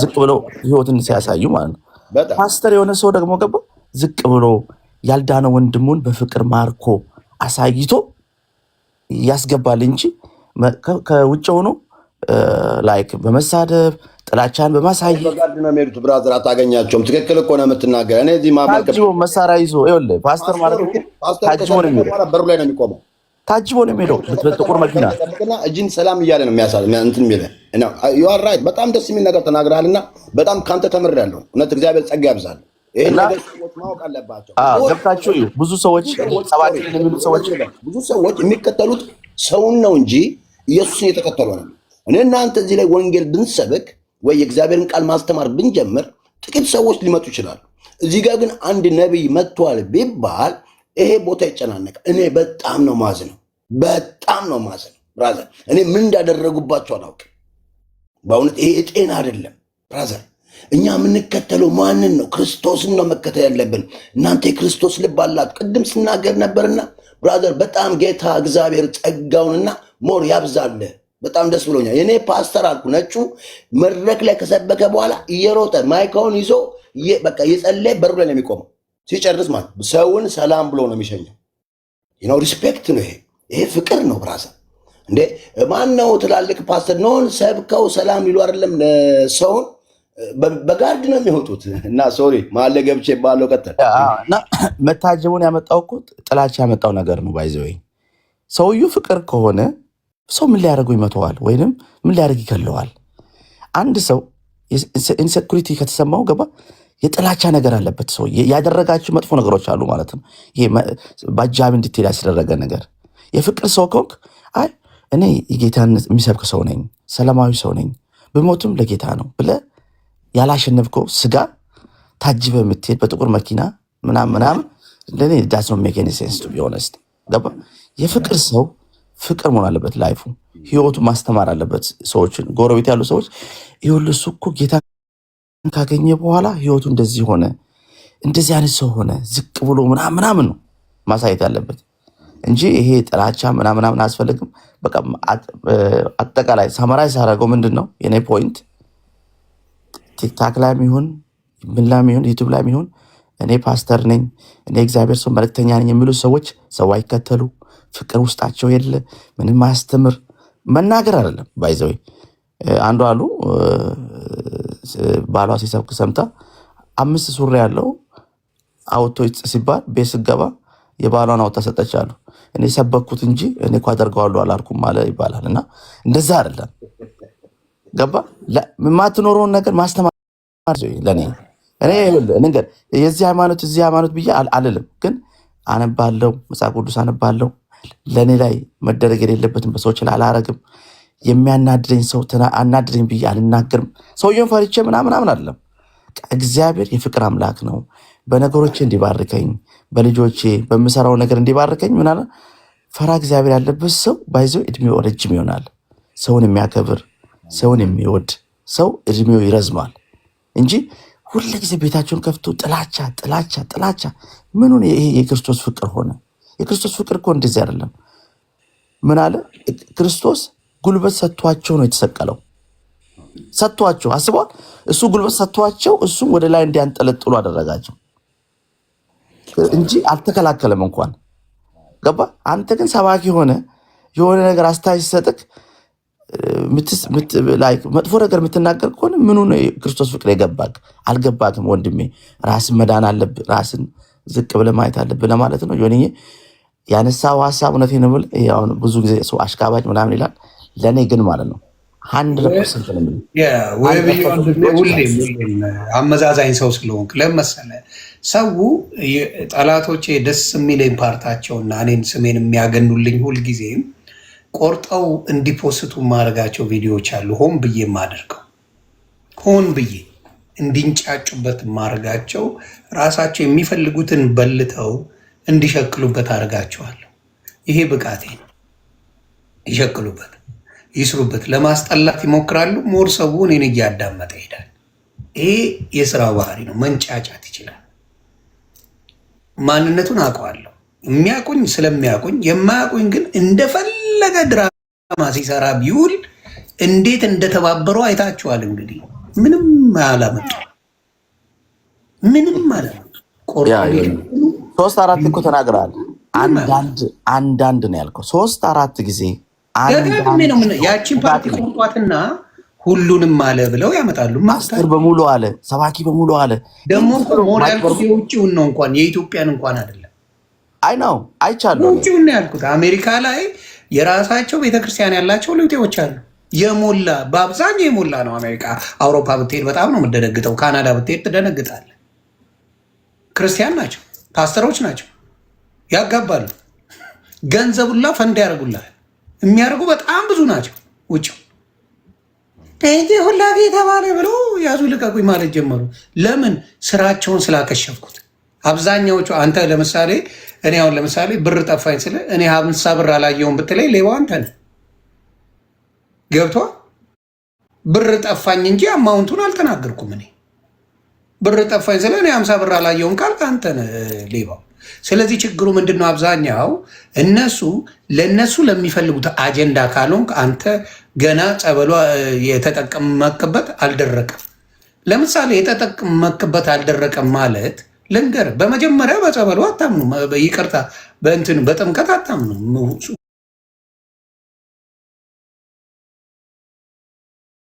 ዝቅ ብሎ ህይወትን ሲያሳዩ ማለት ነው። ፓስተር የሆነ ሰው ደግሞ ገባ ዝቅ ብሎ ያልዳነ ወንድሙን በፍቅር ማርኮ አሳይቶ ያስገባል እንጂ ከውጭ ሆኖ ላይክ በመሳደብ ጥላቻን በማሳየት በጋርድ ነው የሚሄዱት። ብራዘር አታገኛቸውም። ትክክል እኮ ነው የምትናገር። እኔ እዚህ ታጅቦ መሳሪያ ይዞ ይኸውልህ ፓስተር ማለት ታጅቦ ነው የሚሄደው። በሩ ላይ ነው የሚቆመው። ታጅቦ ነው የሚሄደው በጥቁር መኪና እጅን ሰላም እያለ ነው የሚያሳል እንትን የሚለ እና ዩ አር ራይት። በጣም ደስ የሚል ነገር ተናግረሃልና በጣም ካንተ ተምሬያለሁ። እውነት እግዚአብሔር ጸጋ ያብዛል። ይሄን ነገር ሰዎች ማወቅ አለባቸው። ገብታችሁ ብዙ ሰዎች ሰባት የሚሉ ሰዎች ብዙ ሰዎች የሚከተሉት ሰውን ነው እንጂ ኢየሱስን እየተከተሉ ነው። እኔ እናንተ እዚህ ላይ ወንጌል ብንሰብክ ወይ የእግዚአብሔርን ቃል ማስተማር ብንጀምር ጥቂት ሰዎች ሊመጡ ይችላሉ። እዚህ ጋር ግን አንድ ነቢይ መጥቷል ቢባል ይሄ ቦታ ይጨናነቃል። እኔ በጣም ነው ማዝነው፣ በጣም ነው ማዝነው ብራዘር። እኔ ምን እንዳደረጉባቸው አላውቅም በእውነት። ይሄ ጤና አይደለም ብራዘር። እኛ የምንከተለው ማንን ነው? ክርስቶስን ነው መከተል ያለብን። እናንተ የክርስቶስ ልብ አላት። ቅድም ስናገር ነበርና ብራዘር በጣም ጌታ እግዚአብሔር ጸጋውንና ሞር ያብዛለ። በጣም ደስ ብሎኛል። የኔ ፓስተር አልኩ ነጩ መድረክ ላይ ከሰበከ በኋላ እየሮጠ ማይካውን ይዞ በቃ የጸለየ በሩ ላይ ነው የሚቆመው። ሲጨርስ ማለት ሰውን ሰላም ብሎ ነው የሚሸኘው። ሪስፔክት ነው ይሄ ፍቅር ነው ብራዘር። እንዴ ማን ነው ትላልቅ ፓስተር ነውን ሰብከው ሰላም ይሉ አይደለም ሰውን በጋርድ ነው የሚወጡት። እና ሶሪ ማለ ገብቼ ባለው ቀጠል እና መታጀቡን ያመጣው እኮ ጥላቻ ያመጣው ነገር ነው። ባይዘው ሰውዬው ፍቅር ከሆነ ሰው ምን ሊያደርገው ይመተዋል? ወይንም ምን ሊያደርግ ይገለዋል? አንድ ሰው ኢንሴኩሪቲ ከተሰማው ገባ የጥላቻ ነገር አለበት። ሰው ያደረጋቸው መጥፎ ነገሮች አሉ ማለት ነው። ይሄ በአጃቢ እንድትሄድ ያስደረገ ነገር። የፍቅር ሰው ከሆንክ አይ እኔ የጌታን የሚሰብክ ሰው ነኝ፣ ሰላማዊ ሰው ነኝ፣ ብሞትም ለጌታ ነው ብለህ ያላሸነፍከው ስጋ ታጅበ የምትሄድ በጥቁር መኪና ምናምን ለእኔ ዳስ ነው ሜክ ኤኒ ሴንስ ቱ ቢ ኦነስት። ገባ የፍቅር ሰው ፍቅር መሆን አለበት። ላይፉ ህይወቱ ማስተማር አለበት ሰዎችን። ጎረቤት ያሉ ሰዎች ይኸውልህ እሱ እኮ ጌታ ካገኘ በኋላ ህይወቱ እንደዚህ ሆነ፣ እንደዚህ አይነት ሰው ሆነ፣ ዝቅ ብሎ ምናምን ነው ማሳየት ያለበት እንጂ ይሄ ጥላቻ ምናምን አያስፈልግም። በቃ አጠቃላይ ሳመራይዝ ሳደርገው ምንድን ነው የኔ ፖይንት፣ ቲክታክ ላይም ይሁን ምን ላይም ይሁን ዩቱብ ላይም ይሁን እኔ ፓስተር ነኝ፣ እኔ እግዚአብሔር ሰው መልእክተኛ ነኝ የሚሉ ሰዎች ሰው አይከተሉ፣ ፍቅር ውስጣቸው የለ፣ ምንም አያስተምር መናገር አይደለም። ባይዘው አንዱ አሉ ባሏ ሲሰብክ ሰምታ 5 ሱሪ ያለው አውቶ ሲባል ቤት ስገባ የባሏን አውጣ ሰጠች አሉ። እኔ ሰበኩት እንጂ እኔ እኮ አደርገዋለሁ አላልኩም አለ ይባላል። እና እንደዛ አይደለም። ገባ የማትኖረውን ነገር ማስተማር ለኔ ነገር የዚህ ሃይማኖት እዚህ ሃይማኖት ብዬ አልልም፣ ግን አነባለው፣ መጽሐፍ ቅዱስ አነባለው። ለኔ ላይ መደረግ የሌለበትን በሰዎች ላይ አላረግም። የሚያናድደኝ ሰው አናድደኝ ብዬ አልናገርም። ሰውየውን ፈርቼ ምናምን አይደለም። እግዚአብሔር የፍቅር አምላክ ነው። በነገሮቼ እንዲባርከኝ፣ በልጆቼ በምሰራው ነገር እንዲባርከኝ ምናለ ፈራ እግዚአብሔር ያለበት ሰው ባይዘው እድሜው ረጅም ይሆናል። ሰውን የሚያከብር ሰውን የሚወድ ሰው እድሜው ይረዝማል እንጂ ሁልጊዜ ቤታቸውን ከፍቶ ጥላቻ ምኑን ይሄ የክርስቶስ ፍቅር ሆነ? የክርስቶስ ፍቅር እኮ እንደዚህ አይደለም። ምን አለ ክርስቶስ ጉልበት ሰጥቷቸው ነው የተሰቀለው። ሰጥቷቸው አስበዋል። እሱ ጉልበት ሰጥቷቸው እሱም ወደ ላይ እንዲያንጠለጥሉ አደረጋቸው። እንጂ አልተከላከለም እንኳን ገባ። አንተ ግን ሰባኪ ሆነ የሆነ ነገር አስተያየት ሲሰጥክ መጥፎ ነገር የምትናገር ከሆነ ምኑ ነው ክርስቶስ ፍቅር የገባክ? አልገባክም ወንድሜ። ራስን መዳን አለብህ። ራስን ዝቅ ብለህ ማየት አለብህ ለማለት ነው። ዮኒዬ ያነሳው ሀሳብ እውነቴን ነው ብለህ ያው ብዙ ጊዜ ሰው አሽቃባጭ ምናምን ይላል። ለእኔ ግን ማለት ነው 100% ነው ሁሌም አመዛዛኝ ሰው ስለሆንክ ለመሰለህ ሰው ጠላቶቼ ደስ የሚለኝ ፓርታቸውና እኔን ስሜን የሚያገኑልኝ ሁልጊዜም ቆርጠው እንዲፖስቱ ማድረጋቸው ቪዲዮዎች አሉ። ሆን ብዬ የማደርገው ሆን ብዬ እንዲንጫጩበት ማድረጋቸው ራሳቸው የሚፈልጉትን በልተው እንዲሸክሉበት አድርጋቸዋለሁ። ይሄ ብቃቴ ነው። ይሸክሉበት፣ ይስሩበት፣ ለማስጠላት ይሞክራሉ። ሞር ሰው እኔን እያዳመጠ ይሄዳል። ይሄ የስራ ባህሪ ነው። መንጫጫት ይችላል። ማንነቱን አውቀዋለሁ። የሚያውቁኝ ስለሚያውቁኝ፣ የማያውቁኝ ግን እንደፈለገ ድራማ ሲሰራ ቢውል እንዴት እንደተባበሩ አይታችኋል። እንግዲህ ምንም አላመጡ፣ ምንም አላመጡ። 3-4 እኮ ተናግረሃል። አንዳንድ ነው ያልከው። 3-4 ጊዜ ደጋግሜ ነው ያቺን ፓርቲ ቆንጧትና ሁሉንም አለ ብለው ያመጣሉ። ማስተር በሙሉ አለ፣ ሰባኪ በሙሉ አለ። ደግሞ ሞር ያልኩት የውጭውን ነው እንኳን የኢትዮጵያን እንኳን አይደለም። አይ ነው አይቻለሁ። የውጭውን ነው ያልኩት። አሜሪካ ላይ የራሳቸው ቤተክርስቲያን ያላቸው ልውጤዎች አሉ። የሞላ በአብዛኛው የሞላ ነው። አሜሪካ፣ አውሮፓ ብትሄድ በጣም ነው የምትደነግጠው። ካናዳ ብትሄድ ትደነግጣለህ። ክርስቲያን ናቸው፣ ፓስተሮች ናቸው፣ ያጋባሉ። ገንዘቡላ ፈንድ ያደርጉላል። የሚያደርጉ በጣም ብዙ ናቸው። ውጭው ጴንጤ ሁላ የተባለ ብሎ ያዙ ልቀቁኝ ማለት ጀመሩ። ለምን? ስራቸውን ስላከሸፍኩት። አብዛኛዎቹ አንተ ለምሳሌ እኔ አሁን ለምሳሌ ብር ጠፋኝ ስለ እኔ 50 ብር አላየውን ብትለኝ ሌባው አንተ ነህ። ገብቶሃል? ብር ጠፋኝ እንጂ አማውንቱን አልተናገርኩም። እኔ ብር ጠፋኝ ስለ እኔ 50 ብር አላየውን ካልክ አንተ ነህ ሌባው። ስለዚህ ችግሩ ምንድነው? አብዛኛው እነሱ ለነሱ ለሚፈልጉት አጀንዳ ካልሆንክ አንተ ገና ጸበሏ የተጠቀመክበት አልደረቀም። ለምሳሌ የተጠቀመክበት አልደረቀም ማለት ልንገርህ፣ በመጀመሪያ በጸበሏ አታምኑ። ይቅርታ በእንትን በጥምቀት አታምኑ።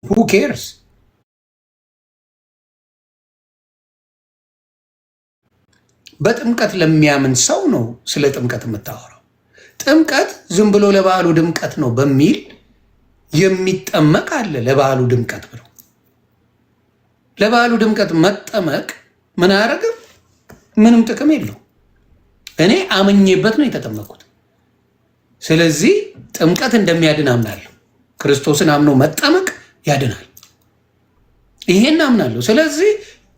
who cares? በጥምቀት ለሚያምን ሰው ነው ስለ ጥምቀት የምታወራው። ጥምቀት ዝም ብሎ ለበዓሉ ድምቀት ነው በሚል የሚጠመቅ አለ። ለበዓሉ ድምቀት ብሎ ለበዓሉ ድምቀት መጠመቅ ምን አያደርግም? ምንም ጥቅም የለው። እኔ አምኜበት ነው የተጠመቅኩት። ስለዚህ ጥምቀት እንደሚያድን አምናለሁ። ክርስቶስን አምኖ መጠመቅ ያድናል። ይሄን አምናለሁ። ስለዚህ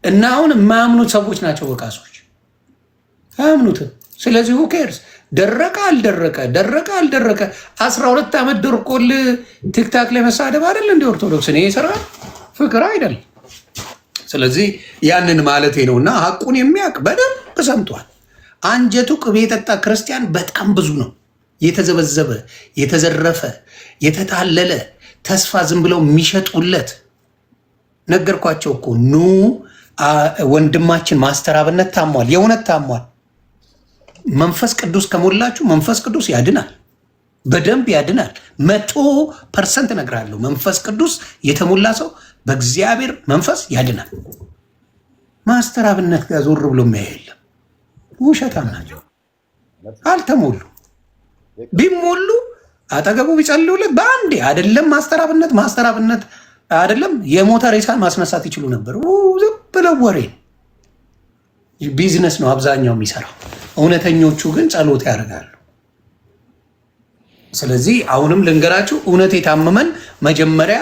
እና አሁን የማያምኑት ሰዎች ናቸው ወቃሶች፣ አያምኑትም። ስለዚህ who cares? ደረቀ አልደረቀ፣ ደረቀ አልደረቀ 12 ዓመት ደርቆል ቲክታክ ላይ መሳደብ አይደል እንደ ኦርቶዶክስ ነው የሰራ ፍቅር አይደል። ስለዚህ ያንን ማለቴ ነውና ሐቁን የሚያውቅ በደንብ ሰምቷል። አንጀቱ ቅቤ የጠጣ ክርስቲያን በጣም ብዙ ነው። የተዘበዘበ፣ የተዘረፈ፣ የተታለለ ተስፋ ዝም ብለው የሚሸጡለት ነገርኳቸው እኮ ኑ ወንድማችን ማስተር አብነት ታሟል። የእውነት ታሟል። መንፈስ ቅዱስ ከሞላችሁ መንፈስ ቅዱስ ያድናል፣ በደንብ ያድናል። 100% እነግርሃለሁ። መንፈስ ቅዱስ የተሞላ ሰው በእግዚአብሔር መንፈስ ያድናል። ማስተር አብነት ጋር ዞር ብሎ የሚያይ የለም። ውሸታም ናቸው። አልተሞሉ። ቢሞሉ አጠገቡ ቢጸልዩለት በአንዴ አይደለም ማስተር አብነት አይደለም የሞተ ሬሳን ማስነሳት ይችሉ ነበር። ዝም ብለው ወሬ ቢዝነስ ነው አብዛኛው የሚሰራው። እውነተኞቹ ግን ጸሎት ያደርጋሉ። ስለዚህ አሁንም ልንገራችሁ፣ እውነት የታመመን መጀመሪያ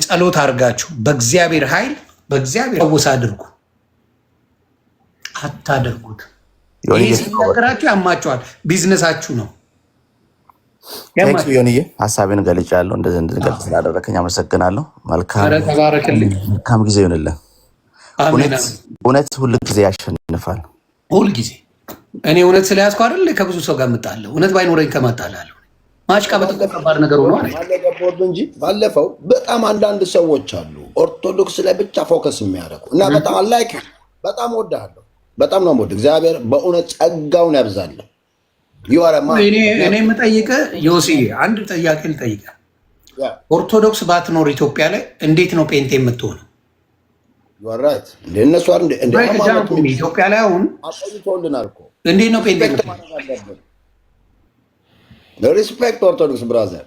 ጸሎት አድርጋችሁ በእግዚአብሔር ኃይል በእግዚአብሔር ፈውስ አድርጉ። አታደርጉት። ይህ ሲነገራችሁ ያማችኋል። ቢዝነሳችሁ ነው። ዮኒዬ ሀሳቤን ገልጫለሁ። እንደዚህ እንድንገልጽ ስላደረከኝ አመሰግናለሁ። መልካም ጊዜ ይሆንልን። እውነት ሁል ጊዜ ያሸንፋል። ሁል ጊዜ እኔ እውነት ስለያዝኩ አይደል ከብዙ ሰው ጋር እምጣለሁ። እውነት ባይኖረኝ ከማጣላለሁ ማጭቃ በተቀባር ነገር ሆኖ እንጂ ባለፈው በጣም አንዳንድ ሰዎች አሉ ኦርቶዶክስ ላይ ብቻ ፎከስ የሚያደርጉ እና በጣም ላይክ በጣም ወዳለሁ በጣም ነው የምወድ። እግዚአብሔር በእውነት ጸጋውን ያብዛል። እኔ የምጠይቅህ ዮሲ አንድ ጥያቄ ልጠይቅህ። ኦርቶዶክስ ባትኖር ኢትዮጵያ ላይ እንዴት ነው ጴንጤ የምትሆነው? እነሱ ኢትዮጵያ ላይ አሁን አቆይቶልናል እኮ እንዴት ነው ጴንጤ? ሪስፔክት ኦርቶዶክስ ብራዘር፣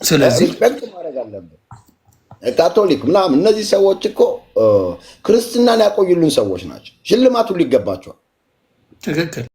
ስለዚህ ሪስፔክት ማድረግ አለብን። ካቶሊክ ምናምን እነዚህ ሰዎች እኮ ክርስትናን ያቆዩልን ሰዎች ናቸው። ሽልማቱ ሊገባቸዋል። ትክክል